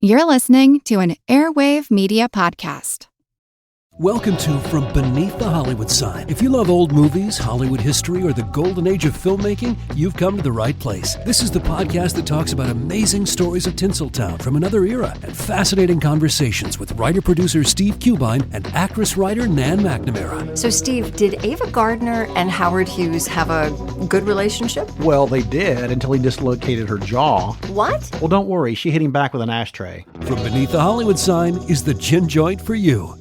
You're listening to an Airwave Media podcast. Welcome to From Beneath the Hollywood Sign. If you love old movies, Hollywood history, or the golden age of filmmaking, you've come to the right place. This is the podcast that talks about amazing stories of Tinseltown from another era and fascinating conversations with writer-producer Steve Cubine and actress-writer Nan McNamara. So, Steve, did Ava Gardner and Howard Hughes have a good relationship? Well, they did until he dislocated her jaw. What? Well, don't worry. She hit him back with an ashtray. From Beneath the Hollywood Sign is the gin joint for you.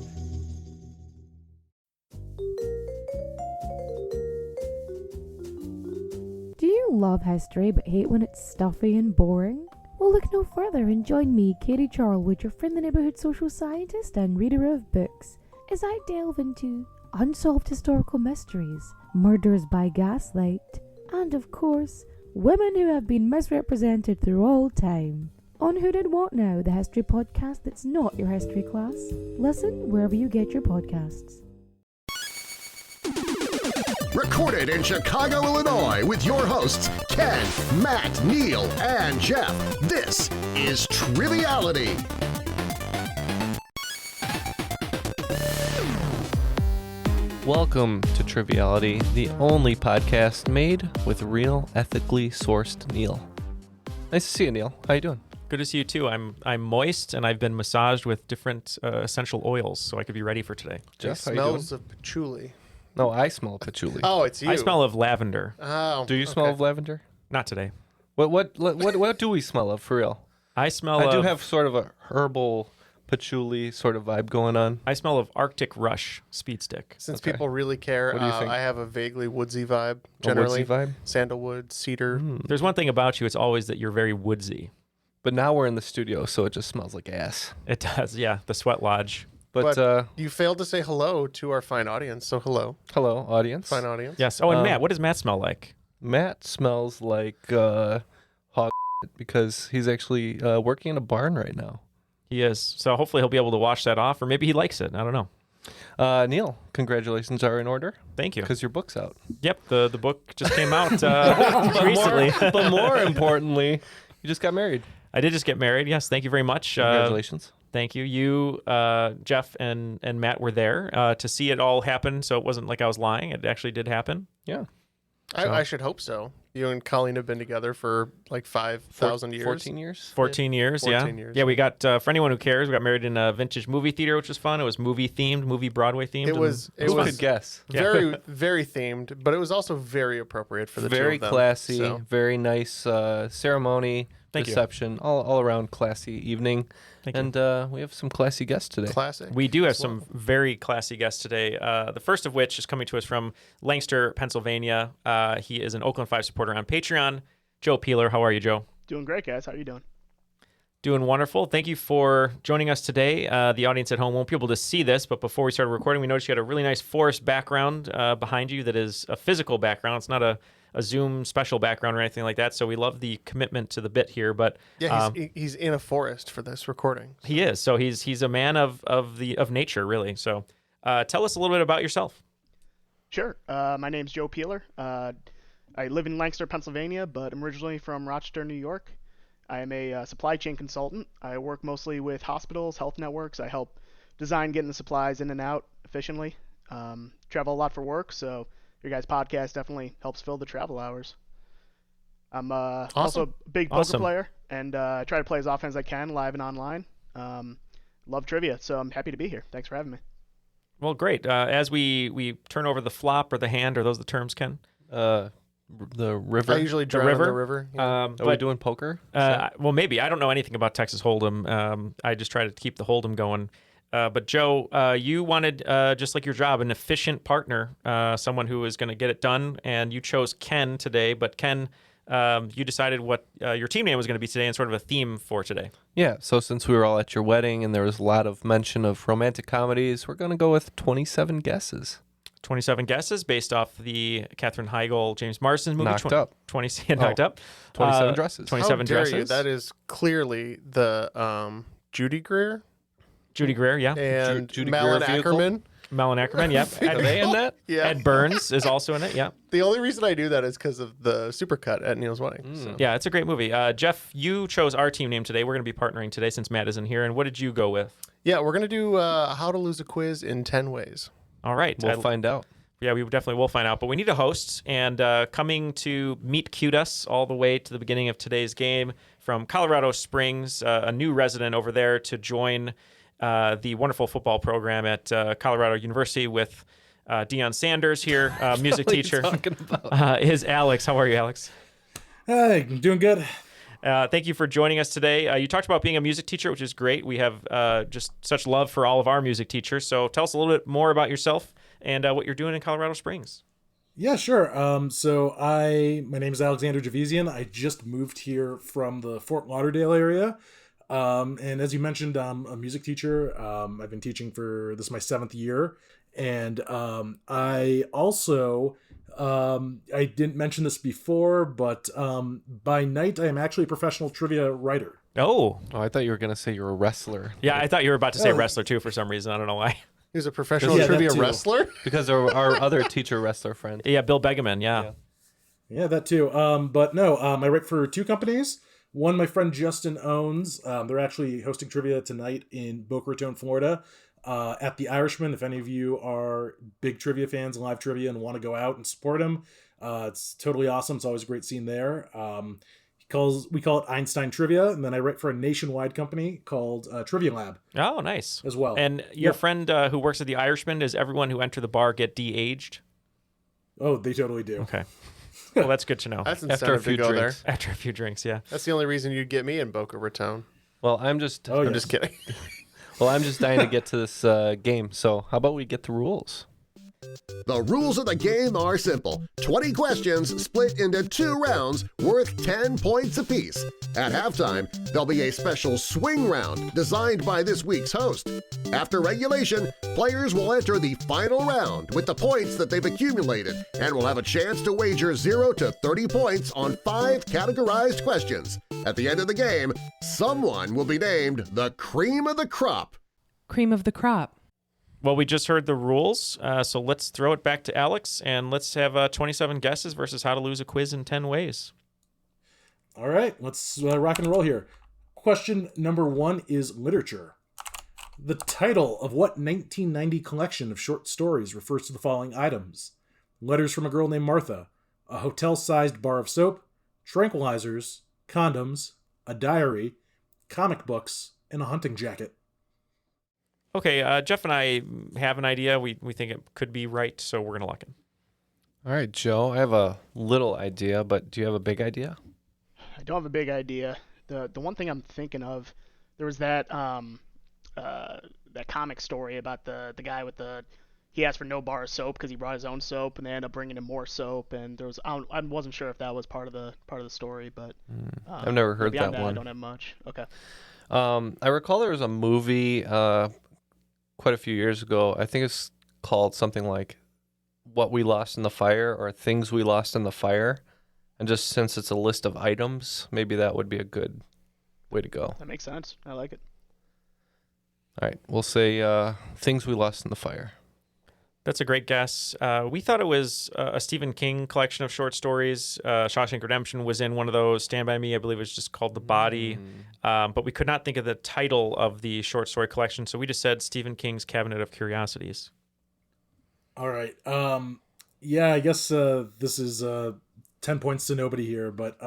Do you love history but hate when it's stuffy and boring? Well, look no further and join me, Katie Charlwood, your friendly neighbourhood social scientist and reader of books, as I delve into unsolved historical mysteries, murders by gaslight, and of course, women who have been misrepresented through all time. On Who Did What Now, the history podcast that's not your history class. Listen wherever you get your podcasts. Recorded in Chicago, Illinois, with your hosts, Ken, Matt, Neal, and Jeff. This is Triviality. Welcome to Triviality, the only podcast made with real, ethically sourced Neal. Nice to see you, Neal. How you doing? Good to see you too. I'm moist and I've been massaged with different essential oils, so I could be ready for today. Jeff, how you Smells doing? of patchouli. No, I smell patchouli. Oh, it's you. I smell of lavender. Oh, Do you smell of lavender? Not today. What do we smell of for real? I smell. I do of, have sort of a herbal patchouli sort of vibe going on. I smell of Arctic Rush speed stick. Since Okay. people really care, What do you think? I have a vaguely woodsy vibe. A Generally, woodsy vibe? sandalwood, cedar. There's one thing about you. It's always that you're very woodsy. But now we're in the studio, so it just smells like ass. It does, yeah. The sweat lodge. But You failed to say hello to our fine audience. So hello, hello, audience. fine audience. Yes. Oh, and Matt, what does Matt smell like? Matt smells like hog because he's actually working in a barn right now. He is. So hopefully he'll be able to wash that off, or maybe he likes it. I don't know. Neal, congratulations are in order Thank you. because your book's out. Yep. The book just came out recently. But more importantly, you just got married. I did just get married. Yes. Thank you very much. Congratulations. Thank you. You, Jeff, and Matt were there to see it all happen, so it wasn't like I was lying. It actually did happen. Yeah. I should hope so. You and Colleen have been together for like 5,000 years. 14 years? 14 years, 14 yeah. years, Yeah, we yeah. got, for anyone who cares, we got married in a vintage movie theater, which was fun. It was movie-themed, movie Broadway-themed. It was Who could guess? very, very themed, but it was also very appropriate for the Very two of them. classy, So, very nice ceremony, Thank you. reception, all around classy evening. Thank you. And we have some classy guests today. classic. We do have as well. some very classy guests today. The first of which is coming to us from Lancaster, Pennsylvania. He is an Oakland 5 supporter on Patreon. Joe Piehler. How are you, Joe? Doing great, guys. How are you doing? Doing wonderful. Thank you for joining us today. The audience at home won't be able to see this, but before we started recording, we noticed you had a really nice forest background behind you that is a physical background. It's not a Zoom special background or anything like that, so we love the commitment to the bit here. But Yeah, he's in a forest for this recording. he is. So he's a man of nature, really. So tell us a little bit about yourself. Sure. My name's Joe Piehler. I live in Lancaster, Pennsylvania, but I'm originally from Rochester, New York. I am a supply chain consultant. I work mostly with hospitals, health networks. I help design getting the supplies in and out efficiently. Travel a lot for work, so your guys' podcast definitely helps fill the travel hours. I'm also a big poker Awesome. player, and I try to play as often as I can, live and online. Love trivia, so I'm happy to be here. Thanks for having me. Well, great. As we turn over the flop or the hand, are those the terms, Ken? The river. I usually drown in the river. Yeah. Are we doing poker? Well, maybe. I don't know anything about Texas Hold'em. I just try to keep the Hold'em going. But Joe, you wanted, just like your job, an efficient partner, someone who is going to get it done, and you chose Ken today. But Ken, you decided what your team name was going to be today and sort of a theme for today. Yeah, so since we were all at your wedding and there was a lot of mention of romantic comedies, we're going to go with 27 guesses. 27 guesses based off the Katherine Heigl, James Marsden movie. Knocked Up. 20, knocked Up. 27 dresses. 27 How dare dresses. you? That is clearly the Judy Greer Judy Greer, yeah. and Judy Malin Greer vehicle? Ackerman. Malin Ackerman, yep. Are they in that? Yeah. Ed Burns is also in it, yeah. The only reason I do that is because of the supercut at Neal's wedding. So. Yeah, it's a great movie. Jeff, you chose our team name today. We're going to be partnering today since Matt isn't here. And what did you go with? Yeah, we're going to do how to lose a quiz in 10 ways. All right. We'll find out. Yeah, we definitely will find out. But we need a host. And coming to meet cute us all the way to the beginning of today's game from Colorado Springs, a new resident over there to join the wonderful football program at Colorado University with Deion Sanders here, music teacher. Is Alex. How are you, Alex? Hey, I'm doing good. Thank you for joining us today. You talked about being a music teacher, which is great. We have just such love for all of our music teachers. So tell us a little bit more about yourself and what you're doing in Colorado Springs. Yeah, sure. My name is Alexander Javizian. I just moved here from the Fort Lauderdale area. And as you mentioned, I'm a music teacher. I've been teaching this is my 7th year. And I also, I didn't mention this before, but by night I am actually a professional trivia writer. Oh, I thought you were going to say you're a wrestler. Yeah, I thought you were about to say wrestler too for some reason. I don't know why. He's a professional trivia wrestler? Because our other teacher wrestler friend. Yeah, Bill Begeman, yeah. Yeah, that too. But no, I write for 2 companies. One my friend Justin owns. They're actually hosting trivia tonight in Boca Raton, Florida, at the Irishman. If any of you are big trivia fans and live trivia and want to go out and support him, it's totally awesome. It's always a great scene there. We call it Einstein Trivia, and then I write for a nationwide company called Trivia Lab. Oh, nice. As well. And your friend who works at the Irishman, does everyone who enter the bar get de-aged? Oh, they totally do. Okay. Well, that's good to know. That's incentive to go there. After a few drinks, yeah. That's the only reason you'd get me in Boca Raton. Well, I'm just kidding. Well, I'm just dying to get to this game. So how about we get the rules? The rules of the game are simple. 20 questions split into 2 rounds worth 10 points apiece. At halftime, there'll be a special swing round designed by this week's host. After regulation, players will enter the final round with the points that they've accumulated and will have a chance to wager 0 to 30 points on 5 categorized questions. At the end of the game, someone will be named the cream of the crop. Cream of the crop. Well, we just heard the rules, so let's throw it back to Alex, and let's have 27 guesses versus how to lose a quiz in 10 ways. All right, let's rock and roll here. Question number 1 is literature. The title of what 1990 collection of short stories refers to the following items? Letters from a Girl Named Martha, a hotel-sized bar of soap, tranquilizers, condoms, a diary, comic books, and a hunting jacket. Okay, Jeff and I have an idea. We think it could be right, so we're going to lock in. All right, Joe, I have a little idea, but do you have a big idea? I don't have a big idea. The one thing I'm thinking of, there was that comic story about the guy with he asked for no bar of soap because he brought his own soap, and they ended up bringing him more soap. And there was I wasn't sure if that was part of the story, but I've never heard that one. I don't have much. Okay. I recall there was a movie quite a few years ago. I think it's called something like What We Lost in the Fire or Things We Lost in the Fire. And just since it's a list of items, maybe that would be a good way to go. That makes sense. I like it. All right, we'll say Things We Lost in the Fire. That's a great guess. We thought it was a Stephen King collection of short stories. Shawshank Redemption was in one of those. Stand By Me, I believe, was just called The Body. But we could not think of the title of the short story collection, so we just said Stephen King's Cabinet of Curiosities. All right. Yeah, I guess this is 10 points to nobody here, but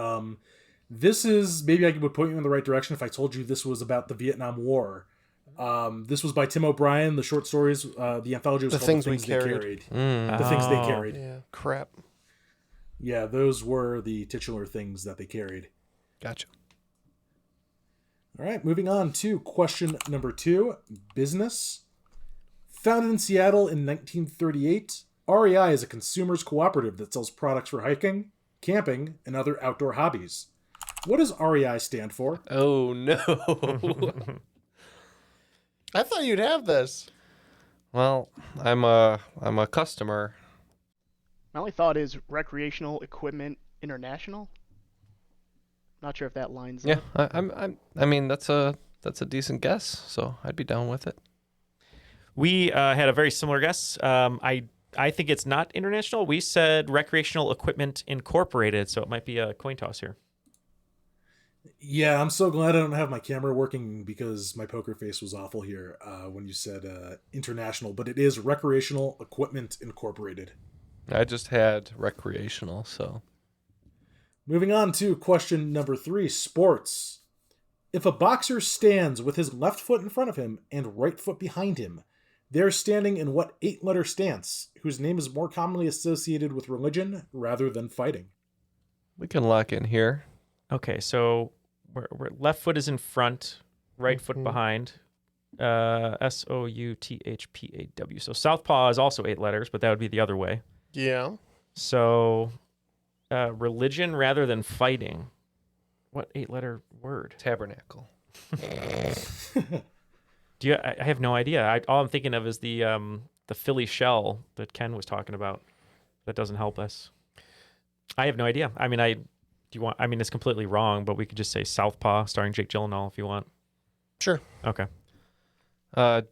this is, maybe I would point you in the right direction if I told you this was about the Vietnam War. This was by Tim O'Brien. The short stories, the anthology was called The Things They Carried. The Things They Carried. Yeah, crap. Yeah, those were the titular things that they carried. Gotcha. All right, moving on to question number 2, business. Founded in Seattle in 1938, REI is a consumers cooperative that sells products for hiking, camping, and other outdoor hobbies. What does REI stand for? Oh, no. I thought you'd have this. Well, I'm a customer. My only thought is Recreational Equipment International. Not sure if that lines Yeah, up. I mean that's a decent guess, so I'd be down with it. We had a very similar guess. I think it's not international. We said Recreational Equipment Incorporated, so it might be a coin toss here. Yeah, I'm so glad I don't have my camera working because my poker face was awful here when you said international, but it is Recreational Equipment Incorporated. I just had recreational, so. Moving on to question number 3, sports. If a boxer stands with his left foot in front of him and right foot behind him, they're standing in what 8-letter stance, whose name is more commonly associated with religion rather than fighting? We can lock in here. Okay, so we're left foot is in front, right foot behind. Southpaw. So southpaw is also 8 letters, but that would be the other way. Yeah. So religion rather than fighting. What 8-letter word? Tabernacle. I have no idea. All I'm thinking of is the Philly shell that Ken was talking about. That doesn't help us. I have no idea. I mean, it's completely wrong, but we could just say Southpaw, starring Jake Gyllenhaal, if you want. Sure. Okay.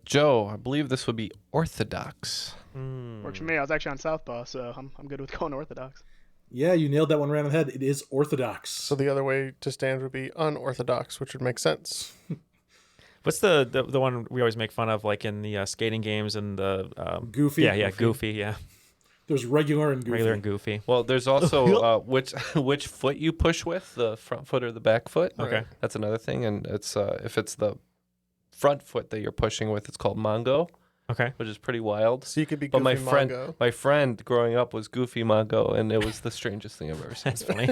Joe, I believe this would be orthodox. Works for me. I was actually on Southpaw, so I'm good with going orthodox. Yeah, you nailed that one right on the head. It is orthodox. So the other way to stand would be unorthodox, which would make sense. What's the one we always make fun of, like in the skating games and the Goofy? Yeah, Goofy, yeah. There's regular and goofy. Regular and goofy. Well, there's also which foot you push with, the front foot or the back foot. Okay. That's another thing. And it's if it's the front foot that you're pushing with, it's called Mongo. Okay. Which is pretty wild. So you could be But Goofy Mongo. my friend growing up was Goofy Mongo, and it was the strangest thing I've ever seen. That's funny.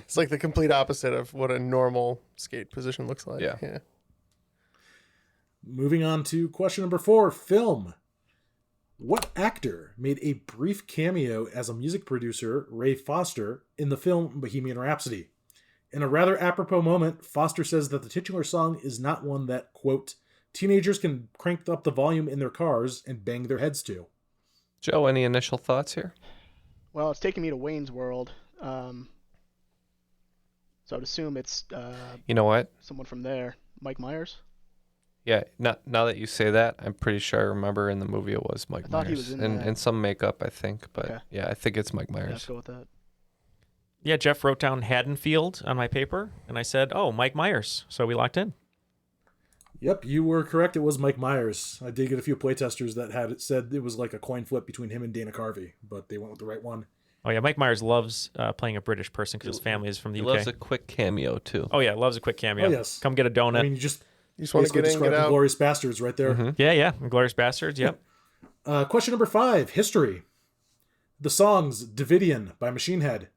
It's like the complete opposite of what a normal skate position looks like. Yeah. Moving on to question number 4, film. What actor made a brief cameo as a music producer, Ray Foster, in the film Bohemian Rhapsody? In a rather apropos moment, Foster says that the titular song is not one that, quote, teenagers can crank up the volume in their cars and bang their heads to. Joe, any initial thoughts here? Well, it's taking me to Wayne's World, so I'd assume it's You know what? someone from there. Mike Myers? Yeah, now that you say that, I'm pretty sure I remember in the movie it was Mike I thought Myers. he was in and, that. and some makeup, I think. But Okay. yeah, I think it's Mike Yeah, Myers. let's go with that. Yeah, Jeff wrote down Haddonfield on my paper, and I said, oh, Mike Myers. So we locked in. Yep, you were correct. It was Mike Myers. I did get a few playtesters that had it said it was like a coin flip between him and Dana Carvey, but they went with the right one. Oh, yeah, Mike Myers loves playing a British person because his family is from the He UK. loves a quick cameo, too. Oh, yeah, loves a quick cameo. Oh, yes. Come get a donut. I mean, you just want to basically get in, get described out. Glorious Bastards right there. Mm-hmm. Yeah, Glorious Bastards, yep. Question number 5, history. The songs Davidian by Machine Head,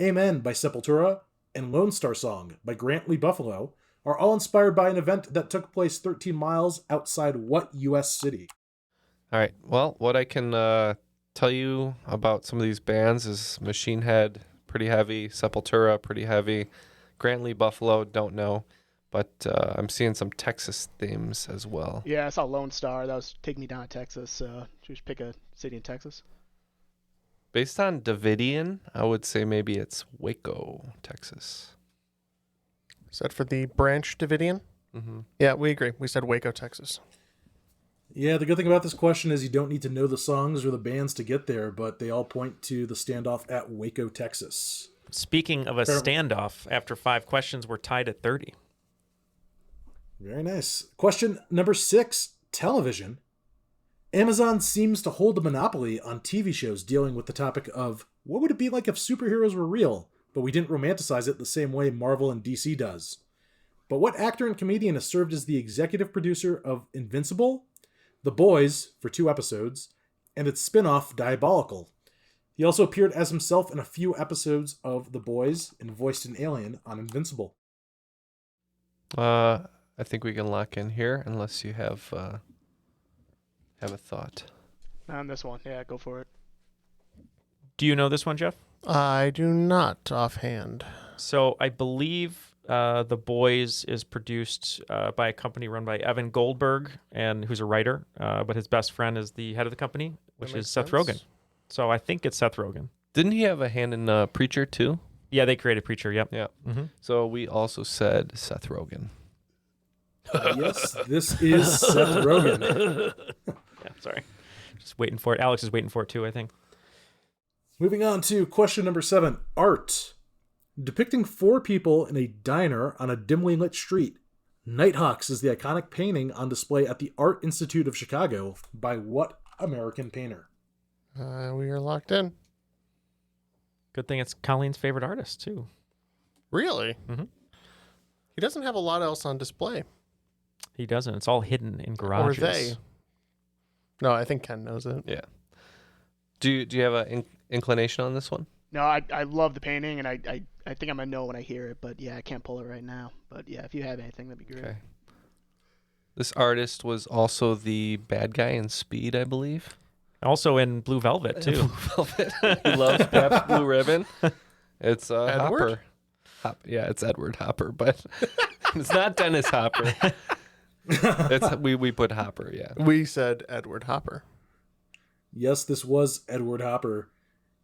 Amen by Sepultura, and Lone Star Song by Grant Lee Buffalo are all inspired by an event that took place 13 miles outside what U.S. city? All right. Well, what I can tell you about some of these bands is Machine Head, pretty heavy. Sepultura, pretty heavy. Grant Lee Buffalo, don't know. But I'm seeing some Texas themes as well. Yeah, I saw Lone Star. That was taking me down to Texas. Should we just pick a city in Texas? Based on Davidian, I would say maybe it's Waco, Texas. Is that for the branch Davidian? Mm-hmm. Yeah, we agree. We said Waco, Texas. Yeah, the good thing about this question is you don't need to know the songs or the bands to get there, but they all point to the standoff at Waco, Texas. Speaking of a standoff, after 5 questions, we're tied at 30. Very nice. Question number 6, television. Amazon seems to hold a monopoly on TV shows dealing with the topic of what would it be like if superheroes were real, but we didn't romanticize it the same way Marvel and DC does. But what actor and comedian has served as the executive producer of Invincible, The Boys for 2 episodes, and its spin-off Diabolical? He also appeared as himself in a few episodes of The Boys and voiced an alien on Invincible. I think we can lock in here unless you have a thought. On this one, yeah, go for it. Do you know this one, Jeff? I do not offhand. So I believe The Boys is produced by a company run by Evan Goldberg, and who's a writer, but his best friend is the head of the company, which is Seth Rogen. So I think it's Seth Rogen. Didn't he have a hand in Preacher too? Yeah, they created Preacher, yep. Yeah. Mm-hmm. So we also said Seth Rogen. Yes, this is Seth Rogen. Yeah, sorry. Just waiting for it. Alex is waiting for it too, I think. Moving on to question number 7. Art. Depicting 4 people in a diner on a dimly lit street, Nighthawks is the iconic painting on display at the Art Institute of Chicago by what American painter? We are locked in. Good thing it's Colleen's favorite artist, too. Really? Mm-hmm. He doesn't have a lot else on display. He doesn't. It's all hidden in garages. Or they. No, I think Ken knows it. Yeah. Do you have an inclination on this one? No, I love the painting, and I think I'm gonna know when I hear it, but yeah, I can't pull it right now. But yeah, if you have anything, that'd be great. Okay. This artist was also the bad guy in Speed, I believe. Also in Blue Velvet, too. Blue Velvet. He loves Pabst Blue Ribbon. It's Edward? Hopper. Yeah, it's Edward Hopper, but it's not Dennis Hopper. We put Hopper, yeah. We said Edward Hopper. Yes, this was Edward Hopper.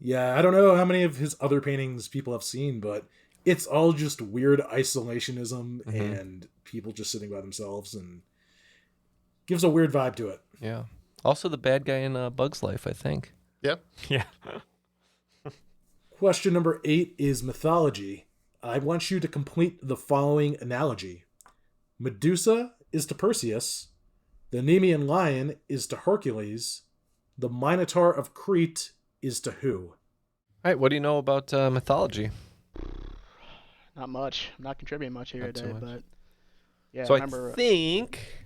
Yeah, I don't know how many of his other paintings people have seen, but it's all just weird isolationism and people just sitting by themselves, and gives a weird vibe to it. Yeah. Also the bad guy in Bug's Life, I think. Yep. Yeah. Question number 8 is mythology. I want you to complete the following analogy. Medusa is to Perseus. The Nemean lion is to Hercules. The Minotaur of Crete is to who? All right, what do you know about mythology? Not much. I'm not contributing much here today, but yeah. So remember, I think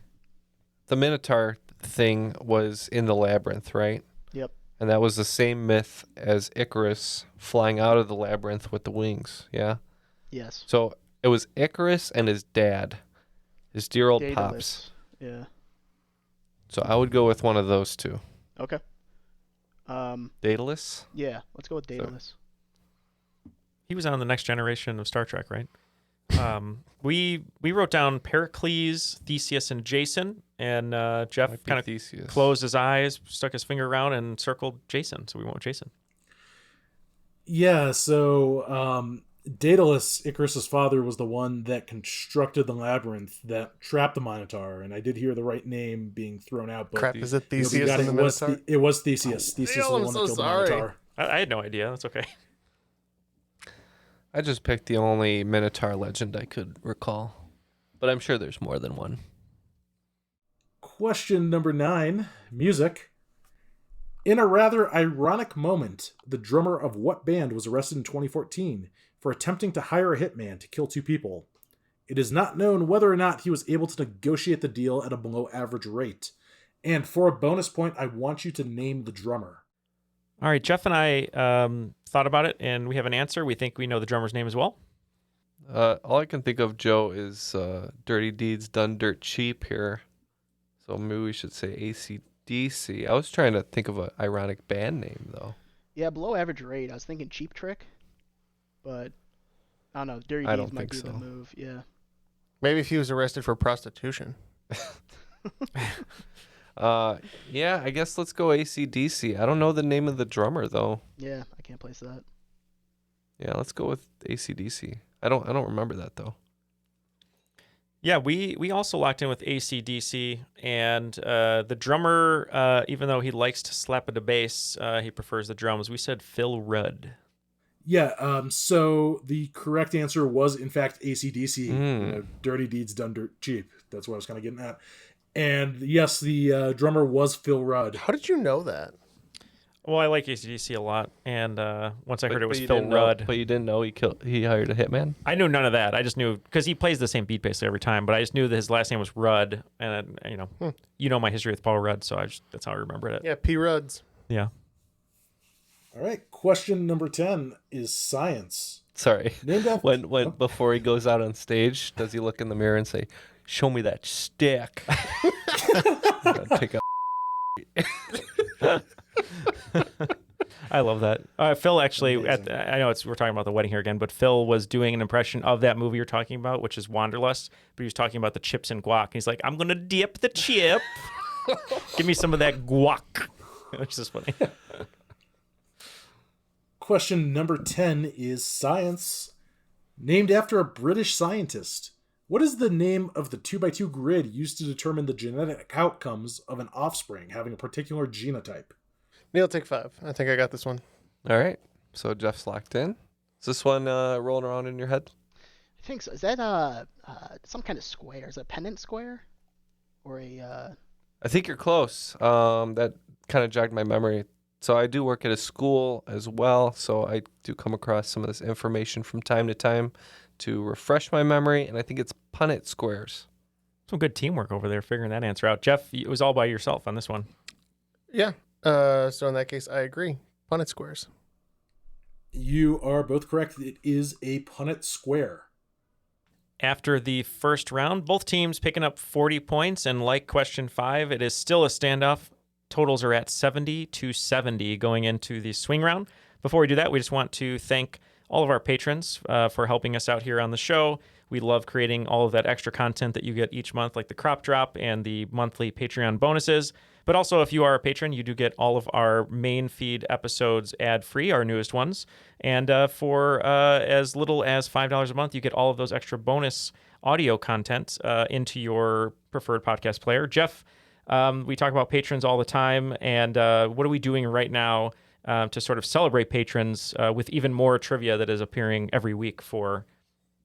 the Minotaur thing was in the labyrinth, right? Yep. And that was the same myth as Icarus flying out of the labyrinth with the wings, yeah? Yes. So it was Icarus and his dad, his dear old Daedalus. pops. Yeah. So I would go with one of those two. Okay. Daedalus? Yeah, let's go with Daedalus. He was on the next generation of Star Trek, right? We wrote down Pericles, Theseus, and Jason, and Jeff kind of closed his eyes, stuck his finger around, and circled Jason. So we went with Jason. Yeah, so Daedalus, Icarus's father, was the one that constructed the labyrinth that trapped the Minotaur, and I did hear the right name being thrown out. But Crap, is it Theseus and the Minotaur? It was Theseus. Theseus was the one that killed the Minotaur. I had no idea. That's okay. I just picked the only Minotaur legend I could recall, but I'm sure there's more than one. Question number 9, music. In a rather ironic moment, the drummer of what band was arrested in 2014 for attempting to hire a hitman to kill 2 people? It is not known whether or not he was able to negotiate the deal at a below average rate. And for a bonus point, I want you to name the drummer. All right, Jeff and I thought about it, and we have an answer. We think we know the drummer's name as well. All I can think of, Joe, is Dirty Deeds Done Dirt Cheap here. So maybe we should say AC/DC. I was trying to think of an ironic band name, though. Yeah, below average rate. I was thinking Cheap Trick, but I don't know. Dirty Deeds might be the move. Yeah. Maybe if he was arrested for prostitution. Yeah, I guess let's go AC/DC. I don't know the name of the drummer, though. Yeah, I can't place that. Yeah, let's go with AC/DC. I don't remember that, though. Yeah, we also locked in with AC/DC, and the drummer, even though he likes to slap at a bass, he prefers the drums. We said Phil Rudd. Yeah, so the correct answer was, in fact, AC/DC. You know, Dirty Deeds Done Dirt Cheap. That's what I was kind of getting at. And yes, the drummer was Phil Rudd. How did you know that? Well, I like AC/DC a lot, and once I heard it was Phil Rudd. But you didn't know he hired a hitman? I knew none of that. I just knew, because he plays the same beat basically every time, but I just knew that his last name was Rudd, and you know my history with Paul Rudd, so that's how I remembered it. Yeah, P. Rudds. Yeah. All right, question number 10 is science. Sorry. When before he goes out on stage, does he look in the mirror and say, "Show me that stick"? Take a. I love that. Phil actually, I know we're talking about the wedding here again, but Phil was doing an impression of that movie you're talking about, which is Wanderlust, but he was talking about the chips and guac. And he's like, "I'm going to dip the chip. Give me some of that guac," which is funny. Question number 10 is science. Named after a British scientist, What is the name of the 2x2 grid used to determine the genetic outcomes of an offspring having a particular genotype? Neal, take 5. I think I got this one. All right. So Jeff's locked in. Is this one rolling around in your head? I think so. Is that some kind of square? Is it a pennant square? Or a I think you're close. That kind of jogged my memory. So I do work at a school as well, so I do come across some of this information from time to time to refresh my memory, and I think it's Punnett squares. Some good teamwork over there figuring that answer out. Jeff, it was all by yourself on this one. Yeah. So in that case, I agree. Punnett squares. You are both correct. It is a Punnett square. After the first round, both teams picking up 40 points, and like question 5, it is still a standoff. Totals are at 70-70 going into the swing round. Before we do that, we just want to thank all of our patrons for helping us out here on the show. We love creating all of that extra content that you get each month, like the crop drop and the monthly Patreon bonuses. But also, if you are a patron, you do get all of our main feed episodes ad-free, our newest ones. And for as little as $5 a month, you get all of those extra bonus audio content into your preferred podcast player. Jeff, we talk about patrons all the time, and what are we doing right now to sort of celebrate patrons with even more trivia that is appearing every week for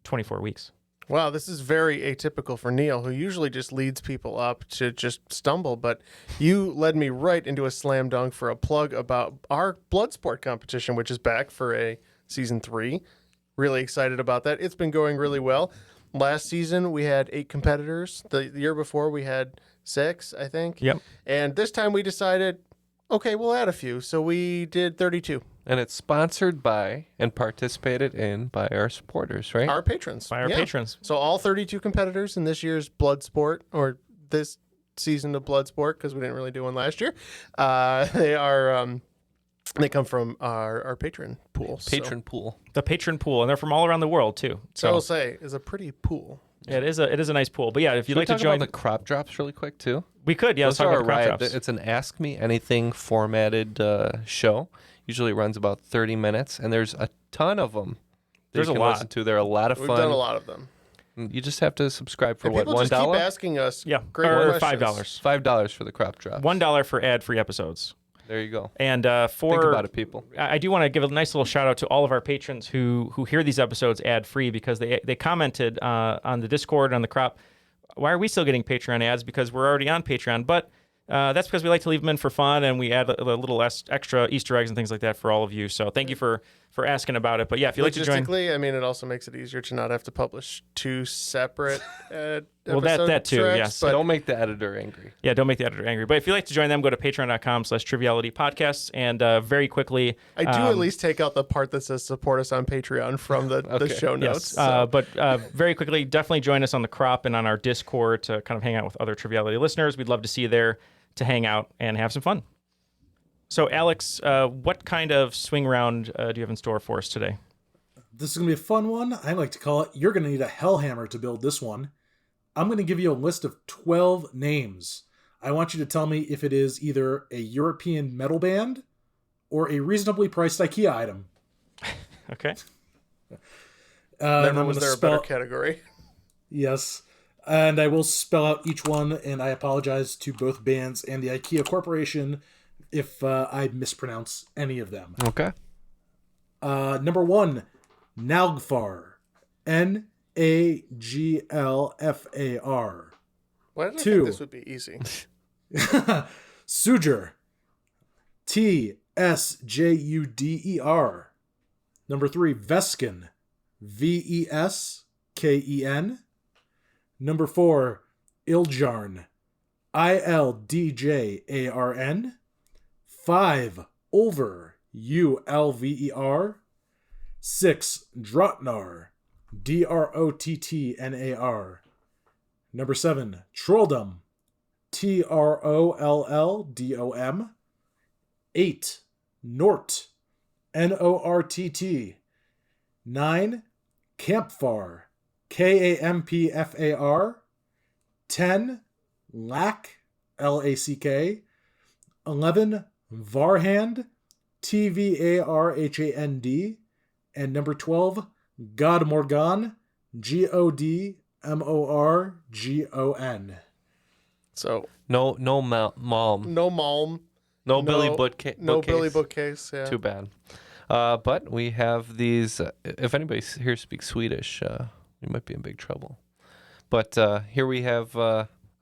24 weeks? Wow, this is very atypical for Neal, who usually just leads people up to just stumble, but you led me right into a slam dunk for a plug about our Bloodsport competition, which is back for a season 3. Really excited about that. It's been going really well. Last season, we had 8 competitors. The year before, we had 6, I think. Yep. And this time we decided, okay, we'll add a few. So we did 32. And it's sponsored by and participated in by our supporters, right? Our patrons. By our patrons. So all 32 competitors in this year's Bloodsport, or this season of Bloodsport, because we didn't really do one last year, they are... They come from our patron pool. Pool. The patron pool, and they're from all around the world too. So I will say, is a pretty pool. Yeah, it is a nice pool. But yeah, if you'd like to talk join about the crop drops really quick too. We could, yeah. Let's talk about the crop drops. It's an Ask Me Anything formatted show. Usually runs about 30 minutes, and there's a ton of them. There's you a can lot. Listen to. They're a lot of We've fun. done a lot of them. You just have to subscribe for And what, people just $1? keep asking us. Yeah, great or questions. $5. $5 for the crop drop. $1 for ad-free episodes. There you go. And for think about it, people. I do want to give a nice little shout out to all of our patrons who hear these episodes ad-free, because they commented on the Discord, on the crop, why are we still getting Patreon ads? Because we're already on Patreon. But that's because we like to leave them in for fun, and we add a little extra Easter eggs and things like that for all of you. So thank you for asking about it. But yeah, if you'd like to join... Logistically, I mean, it also makes it easier to not have to publish 2 separate well, that too, tracks, yes. But don't make the editor angry. Yeah, don't make the editor angry. But if you'd like to join them, go to patreon.com/trivialitypodcast. And very quickly... I do at least take out the part that says support us on Patreon from the show notes. Yes. But very quickly, definitely join us on the crop and on our Discord to kind of hang out with other Triviality listeners. We'd love to see you there to hang out and have some fun. So, Alex, what kind of swing round do you have in store for us today? This is going to be a fun one. I like to call it, you're going to need a hellhammer to build this one. I'm going to give you a list of 12 names. I want you to tell me if it is either a European metal band or a reasonably priced IKEA item. Okay. Never was there a better category. Yes. And I will spell out each one, and I apologize to both bands and the IKEA Corporation if I mispronounce any of them. Okay. Number 1, Naglfar. Naglfar. Why did I 2. think this would be easy? Suger. Tsjuder. Number 3, Vesken. Vesken. Number 4, Ildjarn. Ildjarn. 5, Ulver. Ulver. 6, Drotnar. Drottnar. Number 7, Trolldom. Trolldom. 8, Nort. Nortt. 9, Campfar. Kampfar. 10, Lack. Lack. 11, Varhand. Tvarhand. And number 12, Godmorgon. Morgon. So No malm. no malm. No Billy bookcase. No Billy bookcase. Yeah. Too bad. But we have these. If anybody here speaks Swedish, we might be in big trouble. But here we have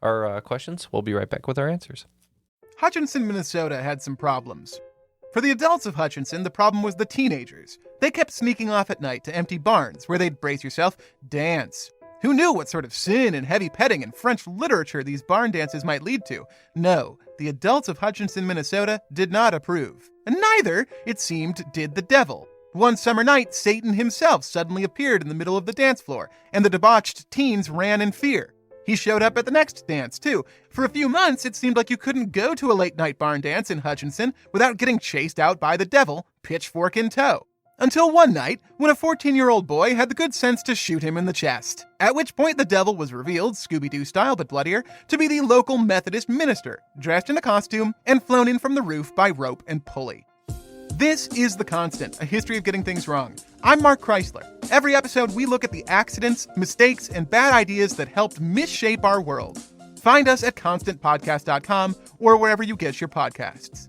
our questions. We'll be right back with our answers. Hutchinson, Minnesota had some problems. For the adults of Hutchinson, the problem was the teenagers. They kept sneaking off at night to empty barns where they'd, brace yourself, dance. Who knew what sort of sin and heavy petting and French literature these barn dances might lead to? No, the adults of Hutchinson, Minnesota did not approve. And neither, it seemed, did the devil. One summer night, Satan himself suddenly appeared in the middle of the dance floor, and the debauched teens ran in fear. He showed up at the next dance, too. For a few months, it seemed like you couldn't go to a late-night barn dance in Hutchinson without getting chased out by the devil, pitchfork in tow. Until one night, when a 14-year-old boy had the good sense to shoot him in the chest. At which point the devil was revealed, Scooby-Doo style but bloodier, to be the local Methodist minister, dressed in a costume and flown in from the roof by rope and pulley. This is The Constant, a history of getting things wrong. I'm Mark Chrysler. Every episode, we look at the accidents, mistakes, and bad ideas that helped misshape our world. Find us at constantpodcast.com or wherever you get your podcasts.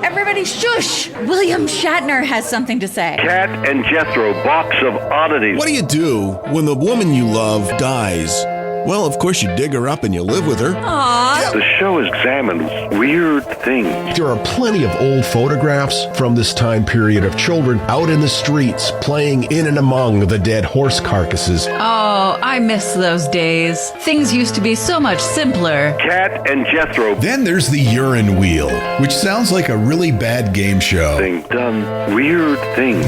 Everybody shush! William Shatner has something to say. Cat and Jethro, box of oddities. What do you do when the woman you love dies? Well, of course you dig her up and you live with her. Aww. The show examines weird things. There are plenty of old photographs from this time period of children out in the streets playing in and among the dead horse carcasses. Oh, I miss those days. Things used to be so much simpler. Cat and Jethro. Then there's the urine wheel, which sounds like a really bad game show. Thing done weird things.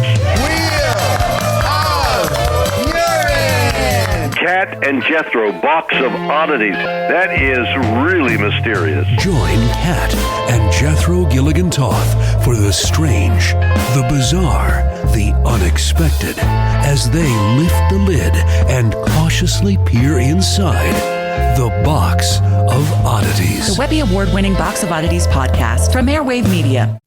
Cat and Jethro, box of oddities. That is really mysterious. Join Cat and Jethro Gilligan Toth for the strange, the bizarre, the unexpected, as they lift the lid and cautiously peer inside the Box of Oddities. The Webby Award-winning Box of Oddities podcast from Airwave Media.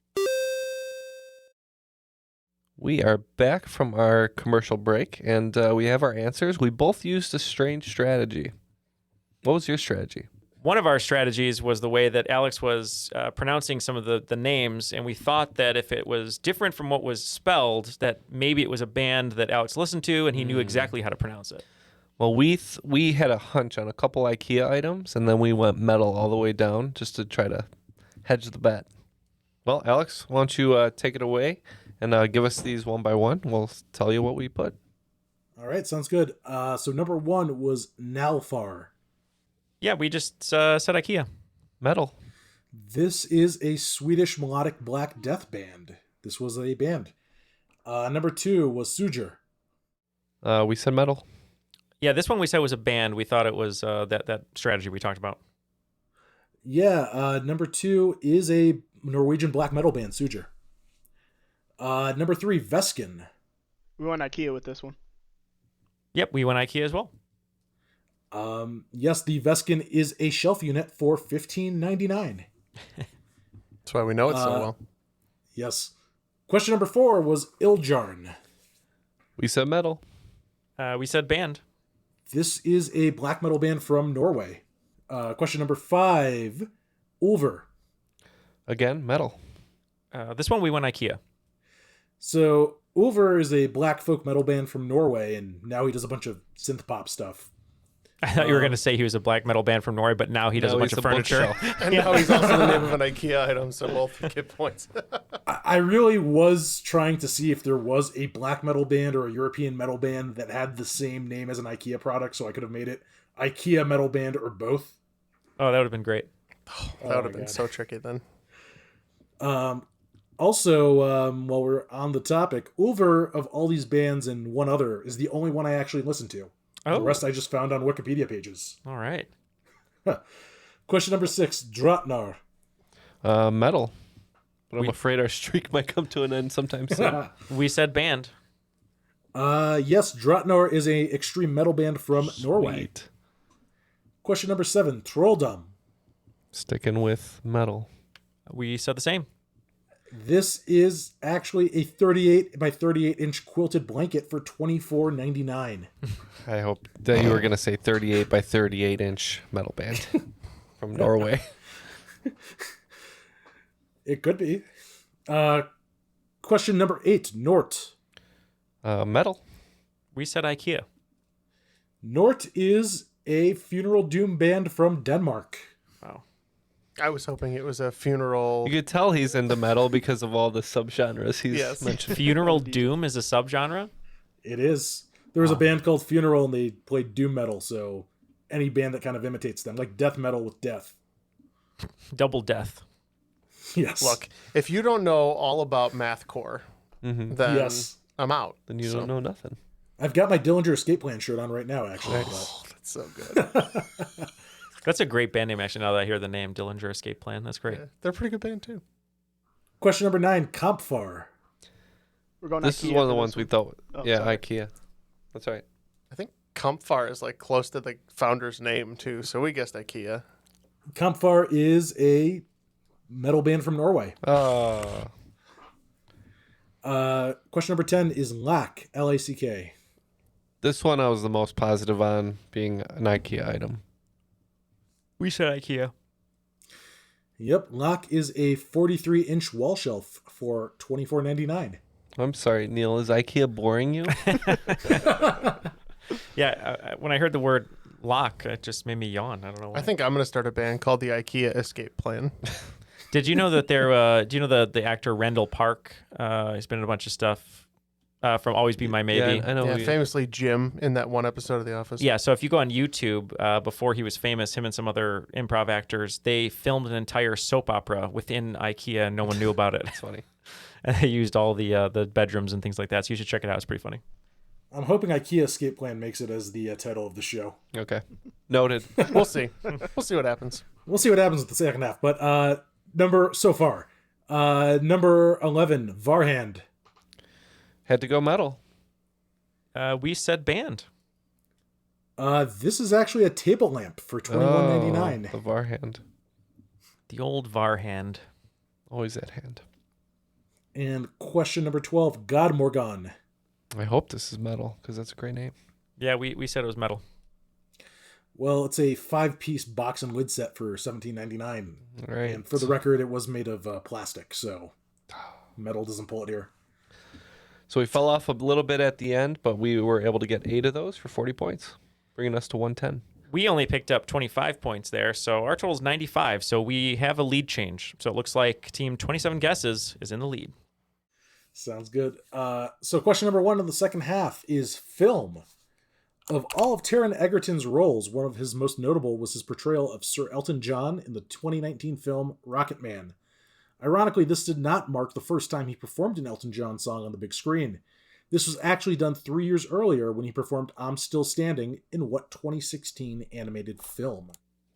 We are back from our commercial break, and we have our answers. We both used a strange strategy. What was your strategy? One of our strategies was the way that Alex was pronouncing some of the names, and we thought that if it was different from what was spelled, that maybe it was a band that Alex listened to, and he knew exactly how to pronounce it. Well, we had a hunch on a couple IKEA items, and then we went metal all the way down just to try to hedge the bet. Well, Alex, why don't you take it away? And give us these one by one. We'll tell you what we put. All right, sounds good. So number one was Nalfar. Yeah, we just said IKEA. Metal. This is a Swedish melodic black death band. This was a band. Number two was Suger. We said metal. Yeah, this one we said was a band. We thought it was that strategy we talked about. Yeah, number two is a Norwegian black metal band, Suger. Number three, Veskin. We went IKEA with this one. Yep, we went IKEA as well. Yes, the Veskin is a shelf unit for $15.99. That's why we know it so well. Yes. Question number four was Ildjarn. We said metal. We said band. This is a black metal band from Norway. Question number five, Ulver. Again, metal. This one we went IKEA. So Ulver is a black folk metal band from Norway, and now he does a bunch of synth pop stuff. I thought you were going to say he was a black metal band from Norway, but now he does a bunch of furniture. And now he's also the name of an IKEA item, so both get points. I really was trying to see if there was a black metal band or a European metal band that had the same name as an IKEA product, so I could have made it IKEA metal band or both. Oh, that would have been great. That would have been so tricky then. Also, while we're on the topic, Ulver, of all these bands and one other, is the only one I actually listened to. Oh. The rest I just found on Wikipedia pages. All right. Question number six, Dratnar. Metal. But I'm afraid our streak might come to an end sometime soon. We said band. Yes, Dratnar is a extreme metal band from Norway. Question number seven, Trolldom. Sticking with metal. We said the same. This is actually a 38 by 38 inch quilted blanket for $24.99. I hope that you were going to say 38 by 38 inch metal band from Norway. It could be. Question number 8, Nort. Metal. We said IKEA. Nort is a funeral doom band from Denmark. Wow. I was hoping it was a funeral. You could tell he's into metal because of all the subgenres he's mentioned. Funeral doom is a subgenre? It is. There was a band called Funeral, and they played doom metal, so any band that kind of imitates them, like death metal with death. Double death. Yes. Look, if you don't know all about mathcore, then Yes. I'm out. Then you don't know nothing. I've got my Dillinger Escape Plan shirt on right now, actually. Oh, that's so good. That's a great band name, actually, now that I hear the name, Dillinger Escape Plan. That's great. Yeah, they're a pretty good band, too. Question number 9, Kampfar. We're going This IKEA is one of the for ones this we one. thought. Oh, Yeah, sorry. IKEA. That's right. I think Kampfar is like close to the founder's name, too, so we guessed IKEA. Kampfar is a metal band from Norway. Question number 10 is Lack, L-A-C-K. This one I was the most positive on being an IKEA item. We said IKEA. Yep, Lack is a 43-inch wall shelf for $24.99. I'm sorry, Neil. Is IKEA boring you? Yeah, when I heard the word lock, it just made me yawn. I don't know why. I think I'm going to start a band called the IKEA Escape Plan. Did you know that there? Do you know the actor Randall Park? He's been in a bunch of stuff from Always Be My Maybe. Yeah, I know. Yeah, famously Jim in that one episode of The Office. Yeah, so if you go on YouTube, before he was famous, him and some other improv actors, they filmed an entire soap opera within IKEA, and no one knew about it. That's funny. And they used all the bedrooms and things like that. So you should check it out. It's pretty funny. I'm hoping IKEA Escape Plan makes it as the title of the show. Okay. Noted. We'll see. We'll see what happens. We'll see what happens with the second half. But number 11, Varhand. Had to go metal. We said band. This is actually a table lamp for $21.99. The Varhand. The old Varhand. Always at hand. And question number 12, Godmorgon. I hope this is metal because that's a great name. Yeah, we said it was metal. Well, it's a 5-piece box and lid set for $17.99. Right. And for the record, it was made of plastic, so metal doesn't pull it here. So we fell off a little bit at the end, but we were able to get 8 of those for 40 points, bringing us to 110. We only picked up 25 points there, so our total is 95. So we have a lead change. So it looks like team 27 guesses is in the lead. Sounds good. So question number 1 of the second half is film. Of all of Taron Egerton's roles, one of his most notable was his portrayal of Sir Elton John in the 2019 film Rocket Man. Ironically, this did not mark the first time he performed an Elton John song on the big screen. This was actually done 3 years earlier when he performed I'm Still Standing in what 2016 animated film?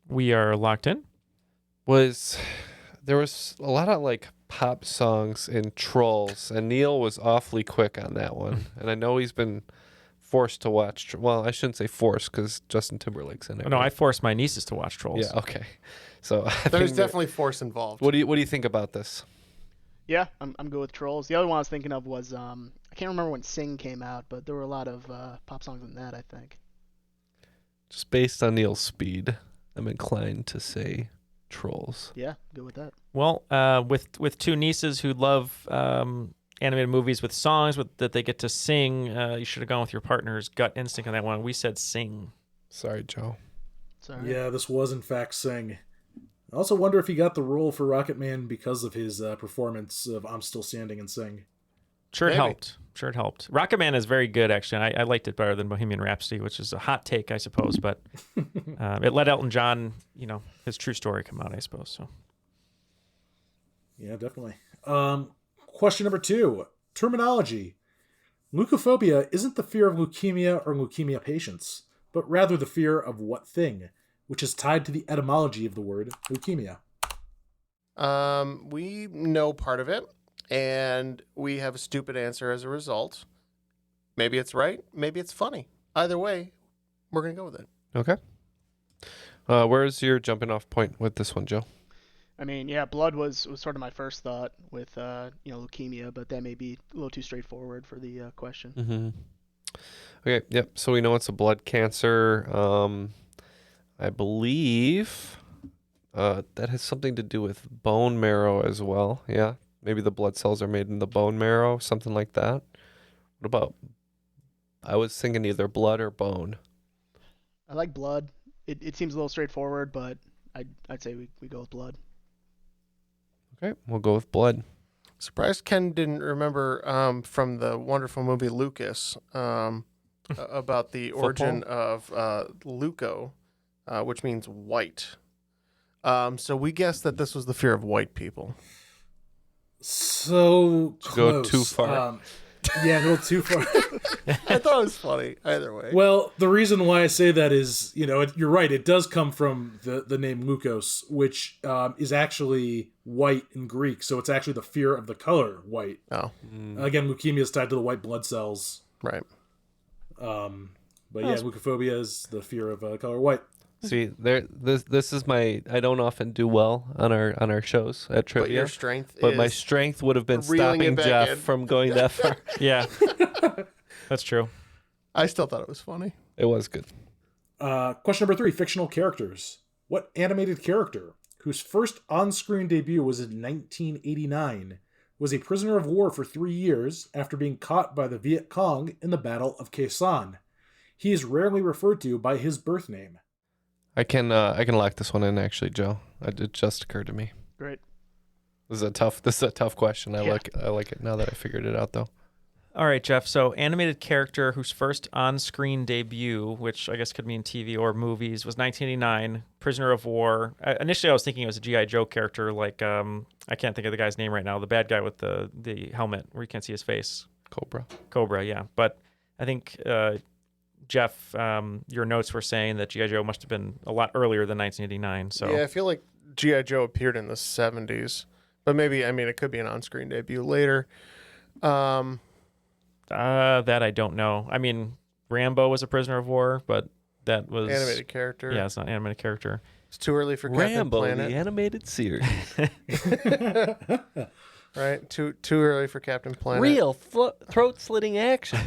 We are locked in. There was a lot of like pop songs in Trolls, and Neil was awfully quick on that one. And I know he's been forced to watch. Well, I shouldn't say forced because Justin Timberlake's in it. No, I forced my nieces to watch Trolls. Yeah, okay. So there's definitely force involved. What do you think about this? Yeah, I'm good with Trolls. The other one I was thinking of was I can't remember when Sing came out, but there were a lot of pop songs in that, I think. Just based on Neil's speed, I'm inclined to say Trolls. Yeah, good with that. Well, with two nieces who love animated movies with songs that they get to sing, you should have gone with your partner's gut instinct on that one. We said Sing. Sorry, Joe. Sorry. Yeah, this was in fact Sing. I also wonder if he got the role for Rocket Man because of his performance of I'm Still Standing and Sing. Sure it helped. Rocket Man is very good, actually. I liked it better than Bohemian Rhapsody, which is a hot take, I suppose. But it let Elton John, his true story come out, I suppose. So. Yeah, definitely. Question number 2. Terminology. Leukophobia isn't the fear of leukemia or leukemia patients, but rather the fear of what thing, which is tied to the etymology of the word leukemia. We know part of it, and we have a stupid answer as a result. Maybe it's right, maybe it's funny. Either way, we're going to go with it. Okay. Where's your jumping off point with this one, Joe? I mean, yeah, blood was sort of my first thought with leukemia, but that may be a little too straightforward for the question. Mm-hmm. Okay, yep. So we know it's a blood cancer. I believe that has something to do with bone marrow as well. Yeah, maybe the blood cells are made in the bone marrow, something like that. What about? I was thinking either blood or bone. I like blood. It seems a little straightforward, but I'd say we go with blood. Okay, we'll go with blood. Surprised Ken didn't remember from the wonderful movie Lucas about the origin of leuco, which means white. So we guessed that this was the fear of white people. So close. Go too far. Yeah, go too far. I thought it was funny either way. Well, the reason why I say that is, you're right. It does come from the name leukos, which is actually white in Greek. So it's actually the fear of the color white. Oh. Again, leukemia is tied to the white blood cells. Right. But yeah, leukophobia is the fear of color white. See, this is my. I don't often do well on our shows at trivia. But your strength But my strength would have been stopping Jeff from going that far. Yeah, that's true. I still thought it was funny. It was good. Question number 3: fictional characters. What animated character, whose first on-screen debut was in 1989, was a prisoner of war for 3 years after being caught by the Viet Cong in the Battle of Khe Sanh? He is rarely referred to by his birth name. I can lock this one in actually, Joe. It just occurred to me. Great. This is a tough question. I like it now that I figured it out though. All right, Jeff. So animated character whose first on-screen debut, which I guess could mean TV or movies, was 1989. Prisoner of War. Initially, I was thinking it was a G.I. Joe character, like I can't think of the guy's name right now. The bad guy with the helmet where you can't see his face. Cobra. Yeah. But I think Jeff, your notes were saying that G.I. Joe must have been a lot earlier than 1989. So yeah, I feel like G.I. Joe appeared in the 70s, but maybe it could be an on-screen debut later. That I don't know. I mean, Rambo was a prisoner of war, but that was animated character. Yeah, it's not an animated character. It's too early for Captain Rambo, Planet. the animated series. Right, too early for Captain Planet. Real throat-slitting action.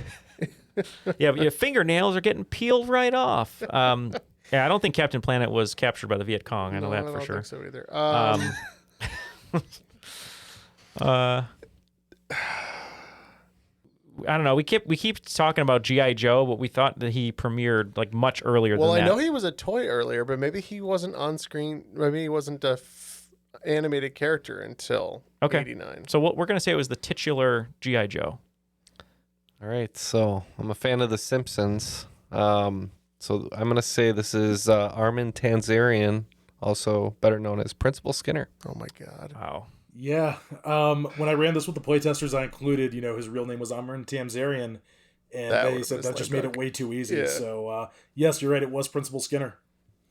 Yeah, but your fingernails are getting peeled right off. Yeah, I don't think Captain Planet was captured by the Viet Cong. I know that for sure. I don't think so either. I don't know. We keep talking about G.I. Joe, but we thought that he premiered like much earlier than that. Well, I know he was a toy earlier, but maybe he wasn't on screen. Maybe he wasn't a animated character until 89. So what we're going to say it was the titular G.I. Joe. All right, so I'm a fan of The Simpsons. So I'm going to say this is Armin Tanzarian, also better known as Principal Skinner. Oh, my God. Wow. Yeah. When I ran this with the playtesters, I included, his real name was Armin Tanzarian, and they said that just made it way too easy. Yeah. So, yes, you're right. It was Principal Skinner.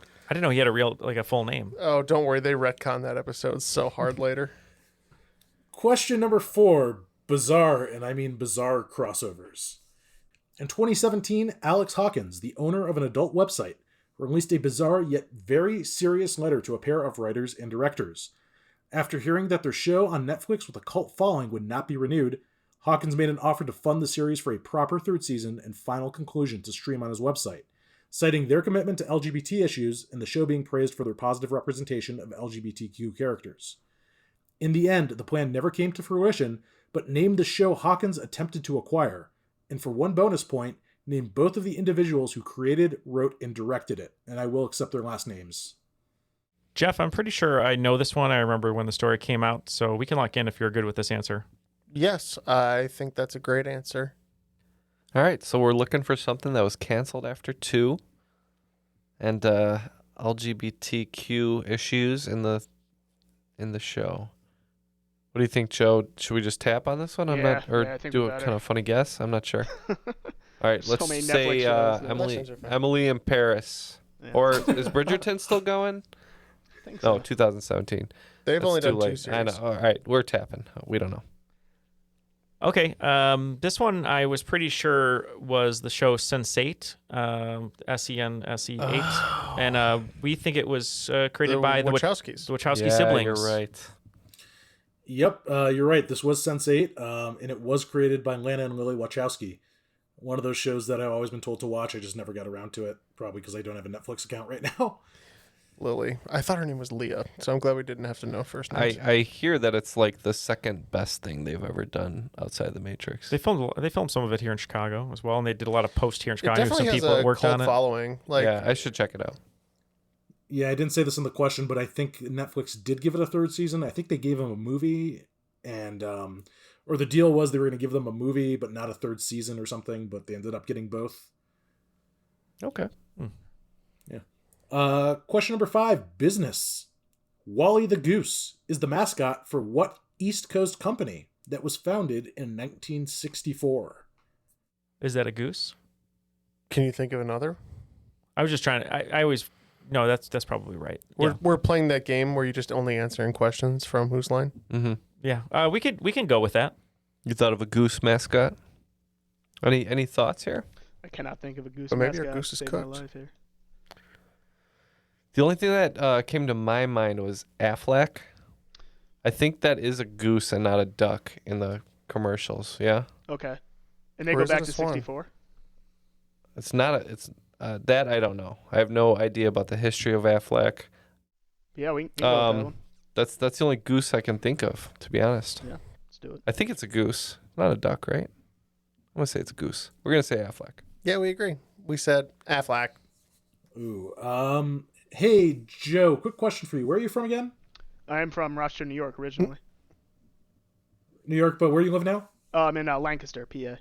I didn't know he had a full name. Oh, don't worry. They retconned that episode so hard later. Question number 4. Bizarre, and I mean bizarre crossovers. In 2017, Alex Hawkins, the owner of an adult website, released a bizarre yet very serious letter to a pair of writers and directors. After hearing that their show on Netflix with a cult following would not be renewed, Hawkins made an offer to fund the series for a proper third season and final conclusion to stream on his website, citing their commitment to LGBT issues and the show being praised for their positive representation of LGBTQ characters. In the end, the plan never came to fruition, but named the show Hawkins attempted to acquire, and for one bonus point, named both of the individuals who created, wrote, and directed it, and I will accept their last names. Jeff, I'm pretty sure I know this one. I remember when the story came out, so we can lock in if you're good with this answer. Yes, I think that's a great answer. All right, so we're looking for something that was canceled after 2, and LGBTQ issues in the show. What do you think, Joe? Should we just tap on this one? I think do a kind of funny guess? I'm not sure. All right, let's say Emily in Paris. Yeah. Or is Bridgerton still going? I think so. No, 2017. They've only done 2 series. I know. All right, we're tapping. We don't know. Okay, this one I was pretty sure was the show Sense8, SENSE8, and we think it was created by the Wachowskis. The Wachowski Yeah, siblings. you're right. Yep, you're right. This was Sense8, and it was created by Lana and Lily Wachowski. One of those shows that I've always been told to watch. I just never got around to it, probably because I don't have a Netflix account right now. Lily. I thought her name was Leah, so I'm glad we didn't have to know first names. I hear that it's like the second best thing they've ever done outside the Matrix. They filmed some of it here in Chicago as well, and they did a lot of post here in It Chicago. definitely Some has people a worked cult on it. following. Like, yeah, I should check it out. Yeah, I didn't say this in the question, but I think Netflix did give it a third season. I think they gave them a movie, and or the deal was they were going to give them a movie, but not a third season or something. But they ended up getting both. Okay. Yeah. Question number 5: business. Wally the Goose is the mascot for what East Coast company that was founded in 1964? Is that a goose? Can you think of another? I was just trying to. I always. No, that's probably right. We're playing that game where you just only answering questions from Whose Line. Mm-hmm. Yeah. We can go with that. You thought of a goose mascot? Any thoughts here? I cannot think of a goose But maybe mascot our goose is to save my cooked. life here. The only thing that came to my mind was Aflac. I think that is a goose and not a duck in the commercials. Yeah. Okay. And they Or go is it back a to swan? 64? It's not a. It's that I don't know. I have no idea about the history of Aflac. Yeah, we can go with that one. That's the only goose I can think of, to be honest. Yeah, let's do it. I think it's a goose, not a duck, right? I'm gonna say it's a goose. We're gonna say Aflac. Yeah, we agree. We said Aflac. Ooh. Hey, Joe, quick question for you. Where are you from again? I'm from Rochester, New York, originally. New York, but where do you live now? I'm in Lancaster, PA.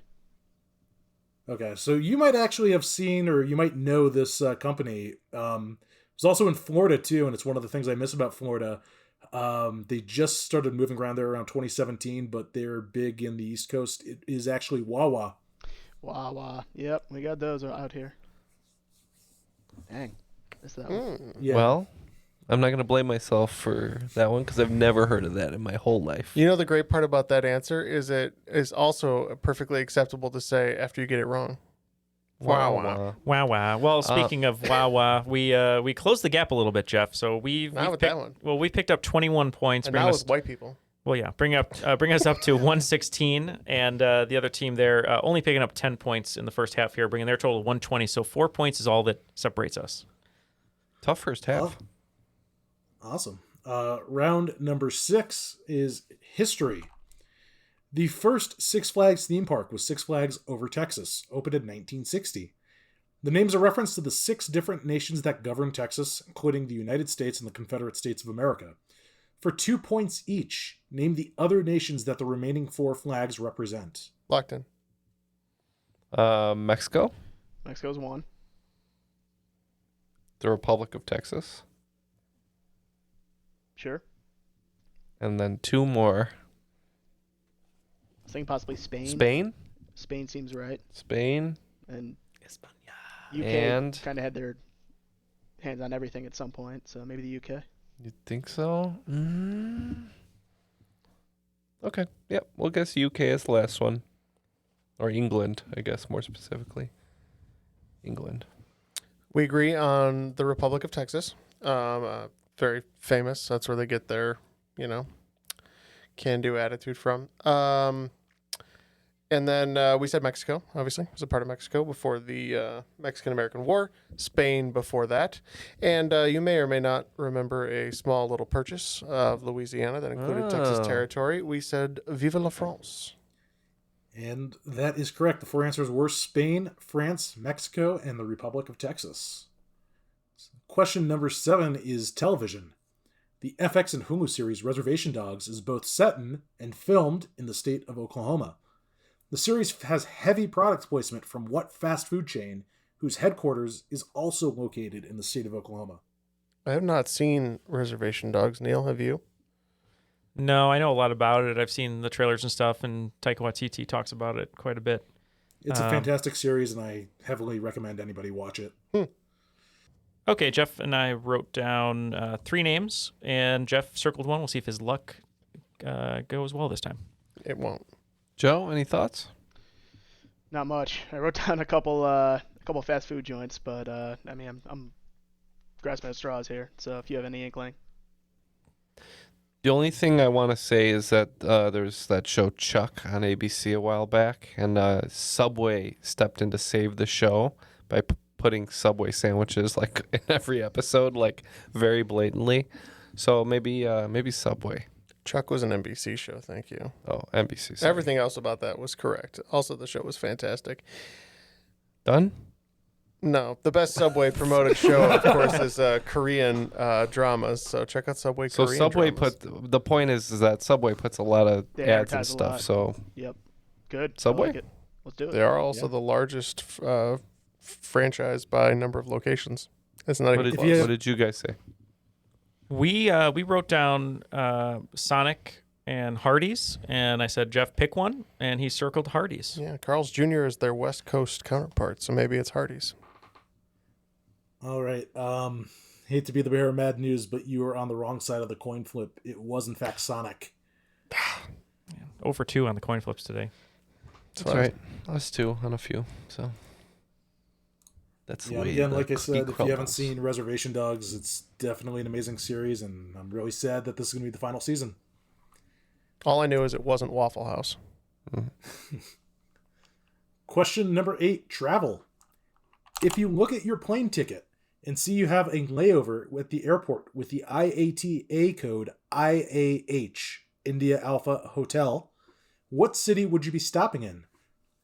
Okay, so you might actually have seen, or you might know this company. It's also in Florida too, and it's one of the things I miss about Florida. They just started moving around there around 2017, but they're big in the East Coast. It is actually Wawa. Wawa. Yep, we got those out here. Dang, missed that one. Yeah. Well, I'm not gonna blame myself for that one because I've never heard of that in my whole life. You know the great part about that answer is it is also perfectly acceptable to say after you get it wrong. Wawa. Wow. Well, speaking of Wawa, we closed the gap a little bit, Jeff. So we've Not with picked, that one. Well, we picked up 21 points. And bring now us, with white people. Well, yeah, bring us up to 116, and the other team there only picking up 10 points in the first half here, bringing their total to 120. So 4 points is all that separates us. Tough first half. Awesome. Round number 6 is history. The first Six Flags theme park was Six Flags Over Texas, opened in 1960. The name's a reference to the 6 different nations that govern Texas, including the United States and the Confederate States of America. For 2 points each, name the other nations that the remaining 4 flags represent. Locked in. Mexico. Mexico's 1. The Republic of Texas. Sure. And then 2 more. I think possibly Spain. Spain? Spain seems right. Spain. And UK And kind of had their hands on everything at some point, so maybe the UK. you think so? Okay. Yep. We'll guess UK as the last one. Or England, I guess, more specifically. England. We agree on the Republic of Texas. Very famous. That's where they get their, can-do attitude from. And then we said Mexico, obviously. It was a part of Mexico before the Mexican-American War. Spain before that. And you may or may not remember a small little purchase of Louisiana that included Texas territory. We said Vive la France. And that is correct. The 4 answers were Spain, France, Mexico, and the Republic of Texas. Question number 7 is television. The FX and Hulu series Reservation Dogs is both set in and filmed in the state of Oklahoma. The series has heavy product placement from what fast food chain, whose headquarters is also located in the state of Oklahoma? I have not seen Reservation Dogs. Neil, have you? No, I know a lot about it. I've seen the trailers and stuff, and Taika Waititi talks about it quite a bit. It's a fantastic series, and I heavily recommend anybody watch it. Okay, Jeff and I wrote down 3 names, and Jeff circled one. We'll see if his luck goes well this time. It won't. Joe, any thoughts? Not much. I wrote down a couple fast food joints, but I mean, I'm grasping at straws here. So if you have any inkling. The only thing I want to say is that there's that show Chuck on ABC a while back, and Subway stepped in to save the show by putting Subway sandwiches like in every episode, like very blatantly. So maybe Subway. Chuck was an NBC show, thank you. Oh, NBC. Sorry. Everything else about that was correct. Also, the show was fantastic. Done? No, the best Subway promoted show, of course, is Korean dramas. So check out Subway So Korean Subway dramas. the point is that Subway puts a lot of They ads and advertise a stuff. lot. So Yep. Good. Subway? I like it. Let's do it. They are also the largest franchise by number of locations. It's not even close. What did you guys say? We wrote down Sonic and Hardee's, and I said, Jeff, pick one, and he circled Hardee's. Yeah, Carl's Jr. is their West Coast counterpart, so maybe it's Hardee's. All right. Hate to be the bearer of bad news, but you were on the wrong side of the coin flip. It was, in fact, Sonic. 0 for 2 on the coin flips today. That's right. Us too on a few. So that's the way. Again, the like I said, cookie if you haven't crumbles. seen Reservation Dogs, it's definitely an amazing series, and I'm really sad that this is going to be the final season. All I knew is it wasn't Waffle House. Question number 8, travel. If you look at your plane ticket and see you have a layover at the airport with the IATA code IAH, India Alpha Hotel, what city would you be stopping in?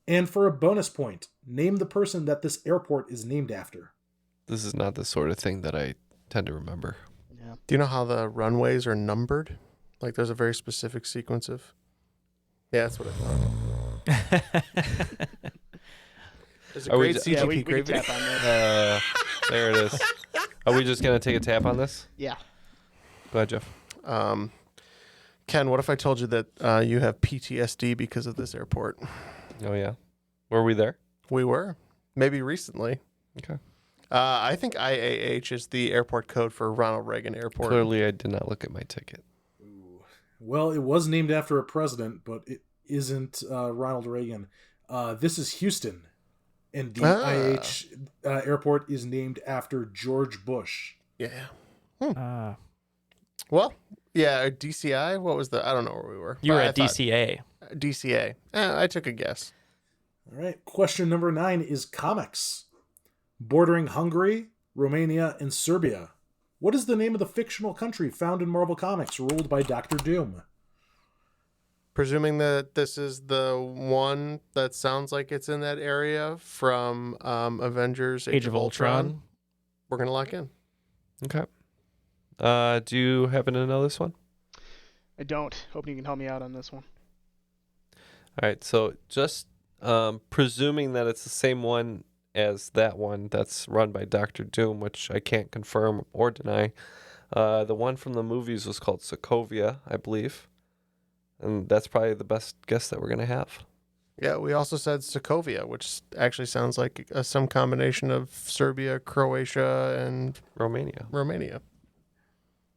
And for a bonus point, name the person that this airport is named after. This is not the sort of thing that I tend to remember. Yeah. Do you know how the runways are numbered? Like there's a very specific sequence of... Yeah, that's what I thought. There's a great CGP we can gravy. tap on this. There it is. Are we just going to take a tap on this? Yeah. Go ahead, Jeff. Ken, what if I told you that you have PTSD because of this airport? Oh, yeah. Were we there? We were. Maybe recently. Okay. I think IAH is the airport code for Ronald Reagan Airport. Clearly, I did not look at my ticket. Well, it was named after a president, but it isn't Ronald Reagan. This is Houston, and the IH airport is named after George Bush. Yeah. Well, yeah, DCI. What was the? I don't know where we were. You were But at DCA. DCA. I took a guess. All right. Question number 9 is comics. Bordering Hungary, Romania, and Serbia. What is the name of the fictional country found in Marvel Comics ruled by Dr. Doom? Presuming that this is the one that sounds like it's in that area from Avengers Age of Ultron, we're going to lock in. Okay. Do you happen to know this one? I don't. Hoping you can help me out on this one. All right. So just presuming that it's the same one as that one that's run by Dr. Doom, which I can't confirm or deny. The one from the movies was called Sokovia, I believe. And that's probably the best guess that we're going to have. Yeah, we also said Sokovia, which actually sounds like some combination of Serbia, Croatia, and Romania.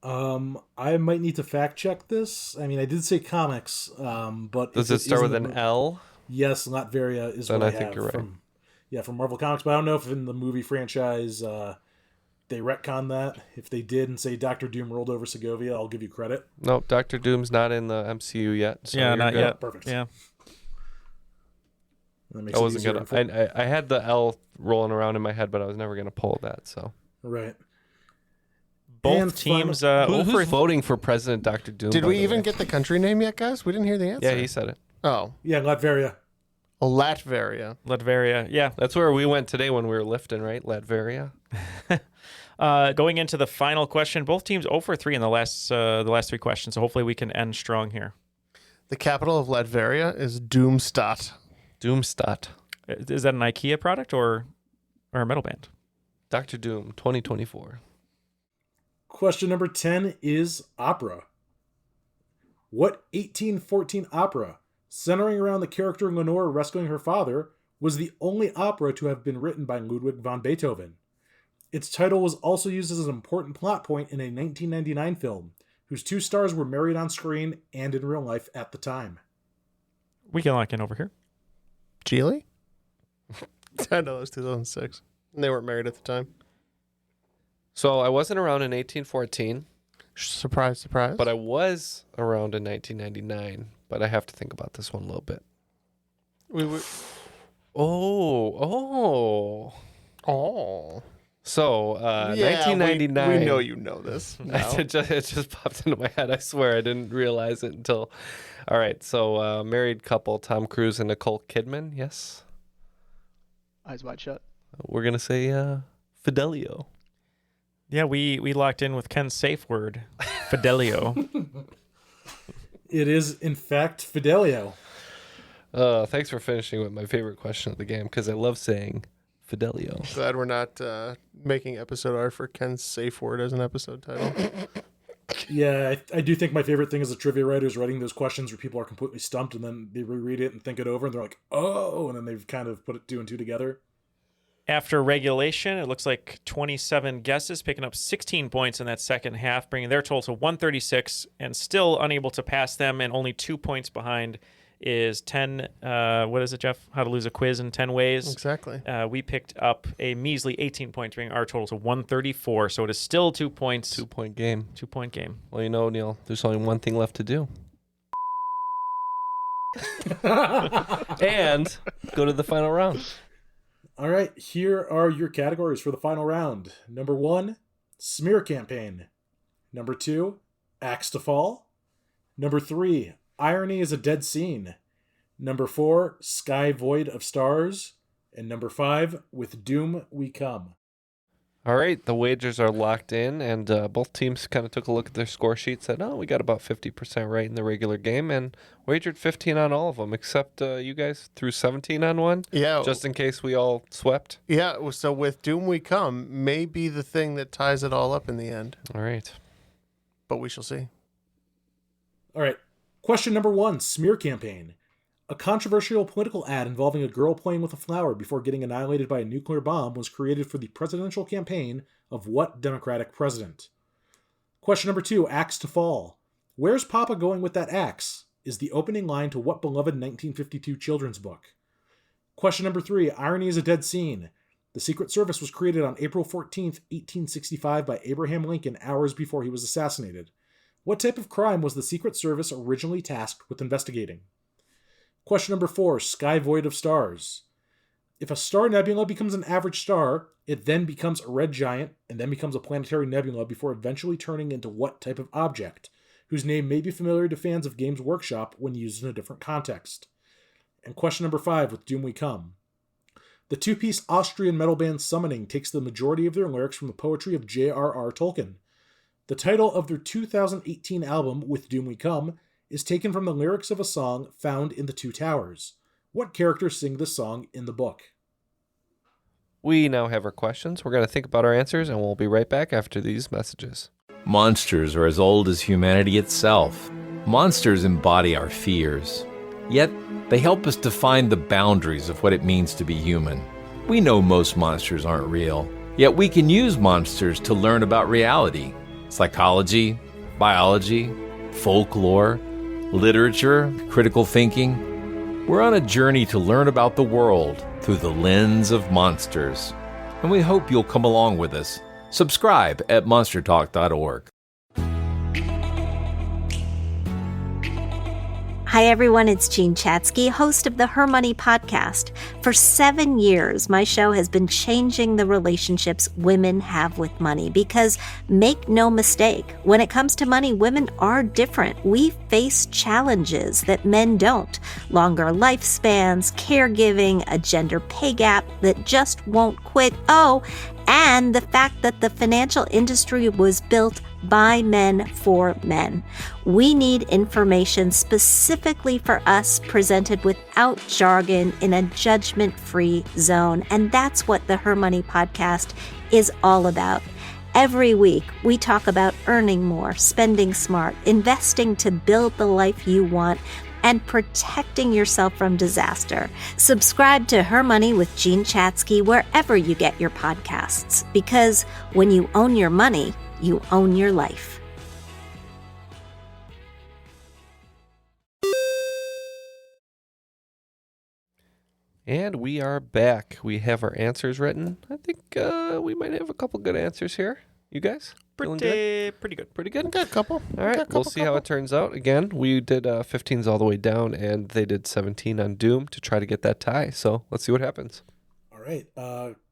I might need to fact check this. I mean, I did say comics, but does it start with an L? Yes, Latveria is then what I think have you're right. from Marvel Comics. But I don't know if in the movie franchise they retcon that. If they did and say Dr. Doom rolled over Segovia, I'll give you credit. No, Dr. Doom's not in the MCU yet. So Yeah, you're not good. yet. Perfect. Yeah. That makes I it wasn't easier gonna. I had the L rolling around in my head, but I was never gonna pull that. So right. Both And teams. who's voting for President Dr. Doom? Did by we the even way? get the country name yet, guys? We didn't hear the answer. Yeah, he said it. Oh. Yeah, Latveria. Oh, Latveria. Latveria. Yeah. That's where we went today when we were lifting, right? Latveria. Going into the final question, both teams 0 for 3 in the last 3 questions. So hopefully we can end strong here. The capital of Latveria is Doomstadt. Doomstadt. Is that an IKEA product or a metal band? Dr. Doom 2024. Question number 10 is opera. What 1814 opera, centering around the character Lenore rescuing her father, was the only opera to have been written by Ludwig van Beethoven? Its title was also used as an important plot point in a 1999 film, whose 2 stars were married on screen and in real life at the time. We can lock in over here. Geely? I know it was 2006. And they weren't married at the time. So I wasn't around in 1814. Surprise, surprise. But I was around in 1999. But I have to think about this one a little bit. Oh. So, 1999. We know you know this. It just popped into my head. I swear I didn't realize it until. All right. So, married couple, Tom Cruise and Nicole Kidman. Yes. Eyes wide shut. We're going to say Fidelio. Yeah, we locked in with Ken's safe word, Fidelio. It is, in fact, Fidelio. Thanks for finishing with my favorite question of the game, because I love saying Fidelio. Glad we're not making episode art for Ken's safe word as an episode title. Yeah, I do think my favorite thing as a trivia writer is writing those questions where people are completely stumped and then they reread it and think it over and they're like, oh, and then they've kind of put 2 and 2 together. After regulation, it looks like 27 guesses, picking up 16 points in that second half, bringing their total to 136, and still unable to pass them, and only 2 points behind is 10, what is it, Jeff? How to lose a quiz in 10 ways. Exactly. We picked up a measly 18 points, bringing our total to 134, so it is still 2 points. 2-point game. 2-point game. Well, you know, Neil, there's only one thing left to do. And go to the final round. All right, here are your categories for the final round. Number 1, smear campaign. Number 2, axe to fall. Number 3, irony is a dead scene. Number 4, sky void of stars. And number 5, with doom we come. All right, the wagers are locked in, and both teams kind of took a look at their score sheet, said, oh, we got about 50% right in the regular game, and wagered 15 on all of them, except you guys threw 17 on one, just in case we all swept. Yeah, so with Doom We Come may be the thing that ties it all up in the end. All right. But we shall see. All right, question number 1, smear campaign. A controversial political ad involving a girl playing with a flower before getting annihilated by a nuclear bomb was created for the presidential campaign of what Democratic president? Question number 2, axe to fall. Where's Papa going with that axe? Is the opening line to what beloved 1952 children's book? Question number 3, irony is a dead scene. The Secret Service was created on April 14th, 1865 by Abraham Lincoln hours before he was assassinated. What type of crime was the Secret Service originally tasked with investigating? Question number 4, sky void of stars. If a star nebula becomes an average star, it then becomes a red giant and then becomes a planetary nebula before eventually turning into what type of object, whose name may be familiar to fans of Games Workshop when used in a different context. And question number 5, with Doom We Come. The 2-piece Austrian metal band Summoning takes the majority of their lyrics from the poetry of J.R.R. Tolkien. The title of their 2018 album, With Doom We Come, is taken from the lyrics of a song found in The Two Towers. What characters sing this song in the book? We now have our questions. We're going to think about our answers, and we'll be right back after these messages. Monsters are as old as humanity itself. Monsters embody our fears. Yet, they help us define the boundaries of what it means to be human. We know most monsters aren't real, yet we can use monsters to learn about reality. Psychology, biology, folklore, literature, critical thinking. We're on a journey to learn about the world through the lens of monsters. And we hope you'll come along with us. Subscribe at monstertalk.org. Hi everyone, it's Jean Chatzky, host of the Her Money podcast. For 7 years, my show has been changing the relationships women have with money because, make no mistake, when it comes to money, women are different. We face challenges that men don't. Longer lifespans, caregiving, a gender pay gap that just won't quit. Oh, and the fact that the financial industry was built by men for men. We need information specifically for us, presented without jargon in a judgment-free zone. And that's what the Her Money podcast is all about. Every week, we talk about earning more, spending smart, investing to build the life you want, and protecting yourself from disaster. Subscribe to Her Money with Jean Chatzky wherever you get your podcasts, because when you own your money, you own your life. And we are back. We have our answers written. I think we might have a couple good answers here. You guys? Feeling good? Pretty good. Pretty good? Got a couple. All right, we'll see how it turns out. Again, we did 15s all the way down, and they did 17 on Doom to try to get that tie. So let's see what happens. All right.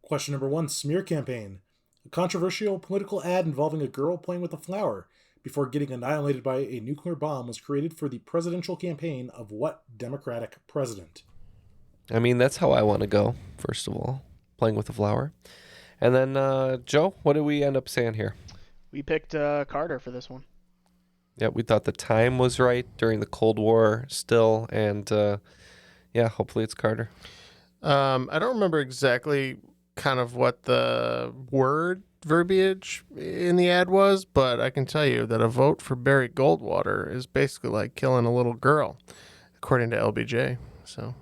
Question number 1, smear campaign. A controversial political ad involving a girl playing with a flower before getting annihilated by a nuclear bomb was created for the presidential campaign of what Democratic president? I mean, that's how I want to go, first of all, playing with a flower. And then, Joe, what did we end up saying here? We picked Carter for this one. Yeah, we thought the time was right during the Cold War still, and yeah, hopefully it's Carter. I don't remember exactly kind of what the word verbiage in the ad was, but I can tell you that a vote for Barry Goldwater is basically like killing a little girl, according to LBJ. So,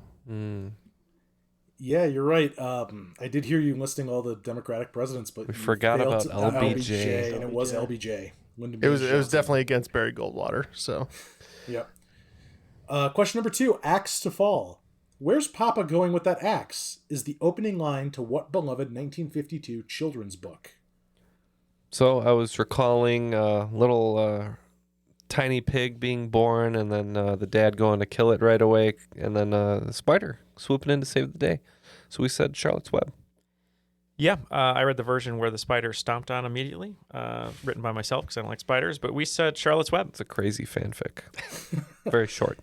yeah, you're right. I did hear you listing all the Democratic presidents, but we forgot about LBJ. And it was LBJ. It was definitely against Barry Goldwater. So, yep. Question number 2: Axe to Fall. Where's Papa going with that axe? Is the opening line to what beloved 1952 children's book? So I was recalling little tiny pig being born, and then the dad going to kill it right away, and then the spider swooping in to save the day. So we said Charlotte's Web. Yeah, I read the version where the spider stomped on immediately, written by myself because I don't like spiders, but we said Charlotte's Web. It's a crazy fanfic. Very short.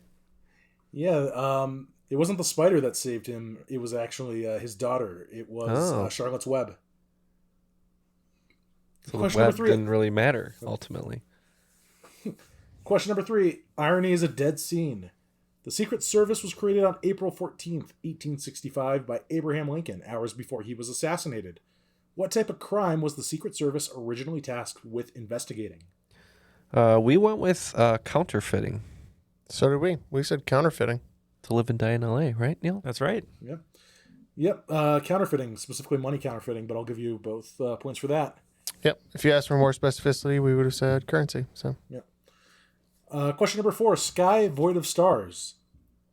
Yeah, it wasn't the spider that saved him. It was actually his daughter. It was Charlotte's Web. So the web didn't really matter, ultimately. Question number 3. Irony is a dead scene. The Secret Service was created on April 14th, 1865 by Abraham Lincoln, hours before he was assassinated. What type of crime was the Secret Service originally tasked with investigating? We went with counterfeiting. So did we. We said counterfeiting. To live and die in LA, right, Neil? That's right. Yep. Counterfeiting, specifically money counterfeiting, but I'll give you both points for that. Yep. If you asked for more specificity, we would have said currency. So. Yep. Question number 4, sky void of stars.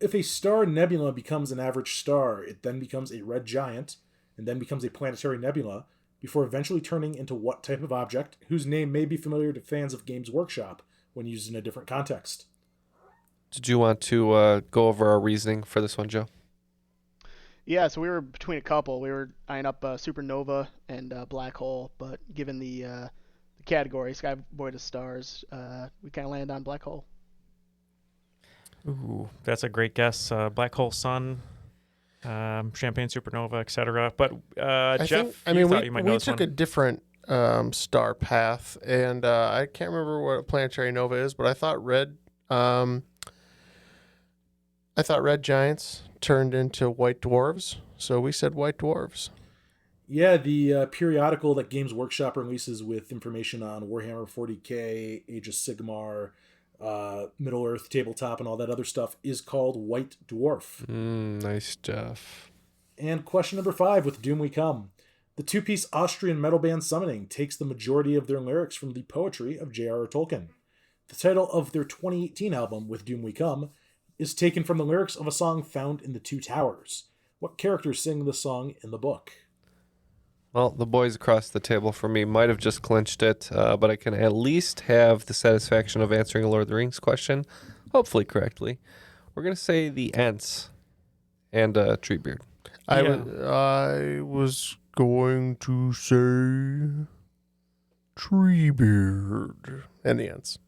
If a star nebula becomes an average star, it then becomes a red giant, and then becomes a planetary nebula, before eventually turning into what type of object, whose name may be familiar to fans of Games Workshop when used in a different context? Did you want to go over our reasoning for this one, Joe? Yeah, so we were between a couple. We were eyeing up supernova and black hole, but given the category, sky void of stars, we kind of land on black hole. Ooh, that's a great guess. Black hole sun, champagne supernova, etc. But Jeff, we took a different star path, and I can't remember what a planetary nova is, but I thought red giants turned into white dwarves, so we said white dwarves. Yeah, the periodical that Games Workshop releases with information on Warhammer 40k, Age of Sigmar, Middle-earth, Tabletop, and all that other stuff is called White Dwarf. Nice, Jeff. And question number 5, with Doom We Come. The two-piece Austrian metal band Summoning takes the majority of their lyrics from the poetry of J.R.R. Tolkien. The title of their 2018 album, With Doom We Come, is taken from the lyrics of a song found in The Two Towers. What characters sing the song in the book? Well, the boys across the table for me might have just clinched it, but I can at least have the satisfaction of answering a Lord of the Rings question, hopefully correctly. We're going to say the Ents and Treebeard. I was going to say Treebeard and the Ents.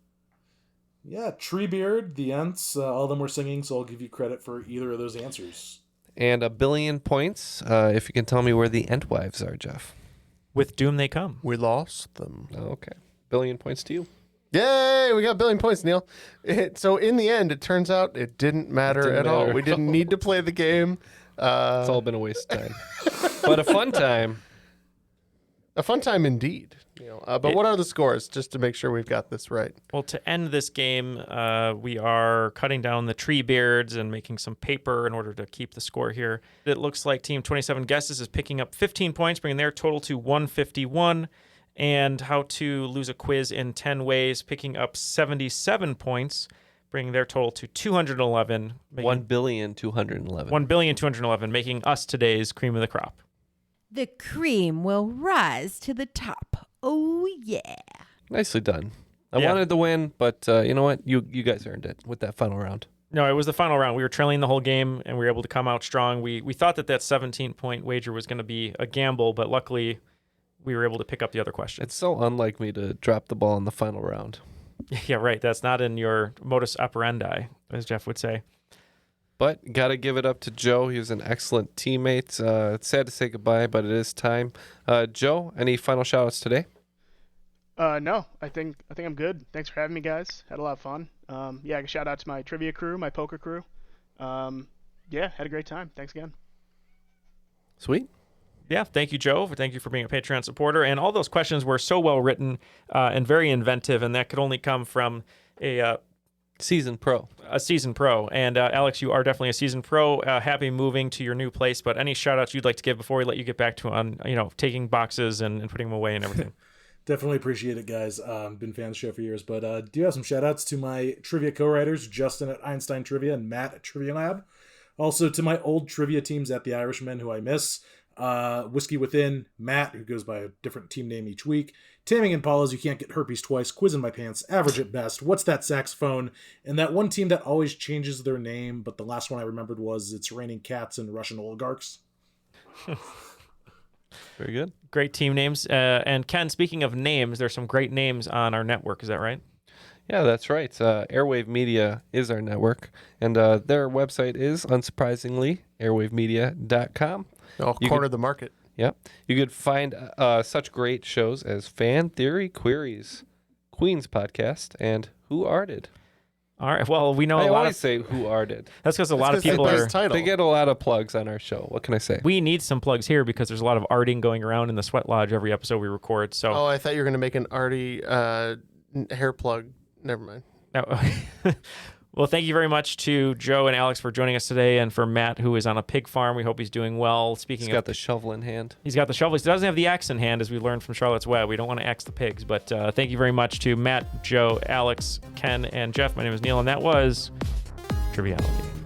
Yeah, Treebeard, the Ents, all of them were singing, so I'll give you credit for either of those answers. And 1 billion points if you can tell me where the Entwives are, Jeff. With Doom They Come. We lost them. Okay. 1 billion points to you. Yay! We got 1 billion points, Neil. So in the end, it turns out it didn't matter at all. We didn't need to play the game. It's all been a waste of time. But a fun time. A fun time indeed. But what are the scores, just to make sure we've got this right? Well, to end this game, we are cutting down the tree beards and making some paper in order to keep the score here. It looks like Team 27 Guesses is picking up 15 points, bringing their total to 151. And How to Lose a Quiz in 10 Ways, picking up 77 points, bringing their total to 211. 1,211,000,000. 1,211,000,000, making us today's cream of the crop. The cream will rise to the top. Oh, yeah. Nicely done. I wanted to win, but you know what? You guys earned it with that final round. No, it was the final round. We were trailing the whole game, and we were able to come out strong. We thought that 17-point wager was going to be a gamble, but luckily we were able to pick up the other question. It's so unlike me to drop the ball in the final round. Yeah, right. That's not in your modus operandi, as Jeff would say. But got to give it up to Joe. He was an excellent teammate. It's sad to say goodbye, but it is time. Joe, any final shout-outs today? No, I think I'm good. Thanks for having me, guys. Had a lot of fun. Yeah, shout out to my trivia crew, my poker crew. Yeah, had a great time. Thanks again. Sweet. Yeah, thank you, Joe. Thank you for being a Patreon supporter. And all those questions were so well written and very inventive, and that could only come from a seasoned pro. A seasoned pro. And Alex, you are definitely a seasoned pro. Happy moving to your new place. But any shout outs you'd like to give before we let you get back to on taking boxes and putting them away and everything? Definitely appreciate it, guys. Been fan of the show for years, but do have some shout outs to my trivia co-writers, Justin at Einstein Trivia and Matt at Trivia Lab. Also to my old trivia teams at the Irishman, who I miss. Whiskey Within, Matt, who goes by a different team name each week. Taming and Paula's You Can't Get Herpes Twice, Quiz in My Pants, Average at Best, What's That Saxophone, and that one team that always changes their name, but the last one I remembered was It's Raining Cats and Russian Oligarchs. Very good. Great team names. And Ken, speaking of names, there's some great names on our network. Is that right? Yeah, that's right. Airwave Media is our network, and their website is, unsurprisingly, airwavemedia.com. Corner the market. Yep. You could find such great shows as Fan Theory Queries, Queen's Podcast, and Who Arted. All right. Well, we know I a lot always of say Who Arted. That's because a lot of people are. They get a lot of plugs on our show. What can I say? We need some plugs here because there's a lot of arting going around in the Sweat Lodge every episode we record. So. Oh, I thought you were going to make an arty hair plug. Never mind. No. Well, thank you very much to Joe and Alex for joining us today, and for Matt, who is on a pig farm. We hope he's doing well. He's got the shovel in hand. He's got the shovel. He doesn't have the axe in hand, as we learned from Charlotte's Web. We don't want to axe the pigs. But thank you very much to Matt, Joe, Alex, Ken, and Jeff. My name is Neal, and that was Triviality.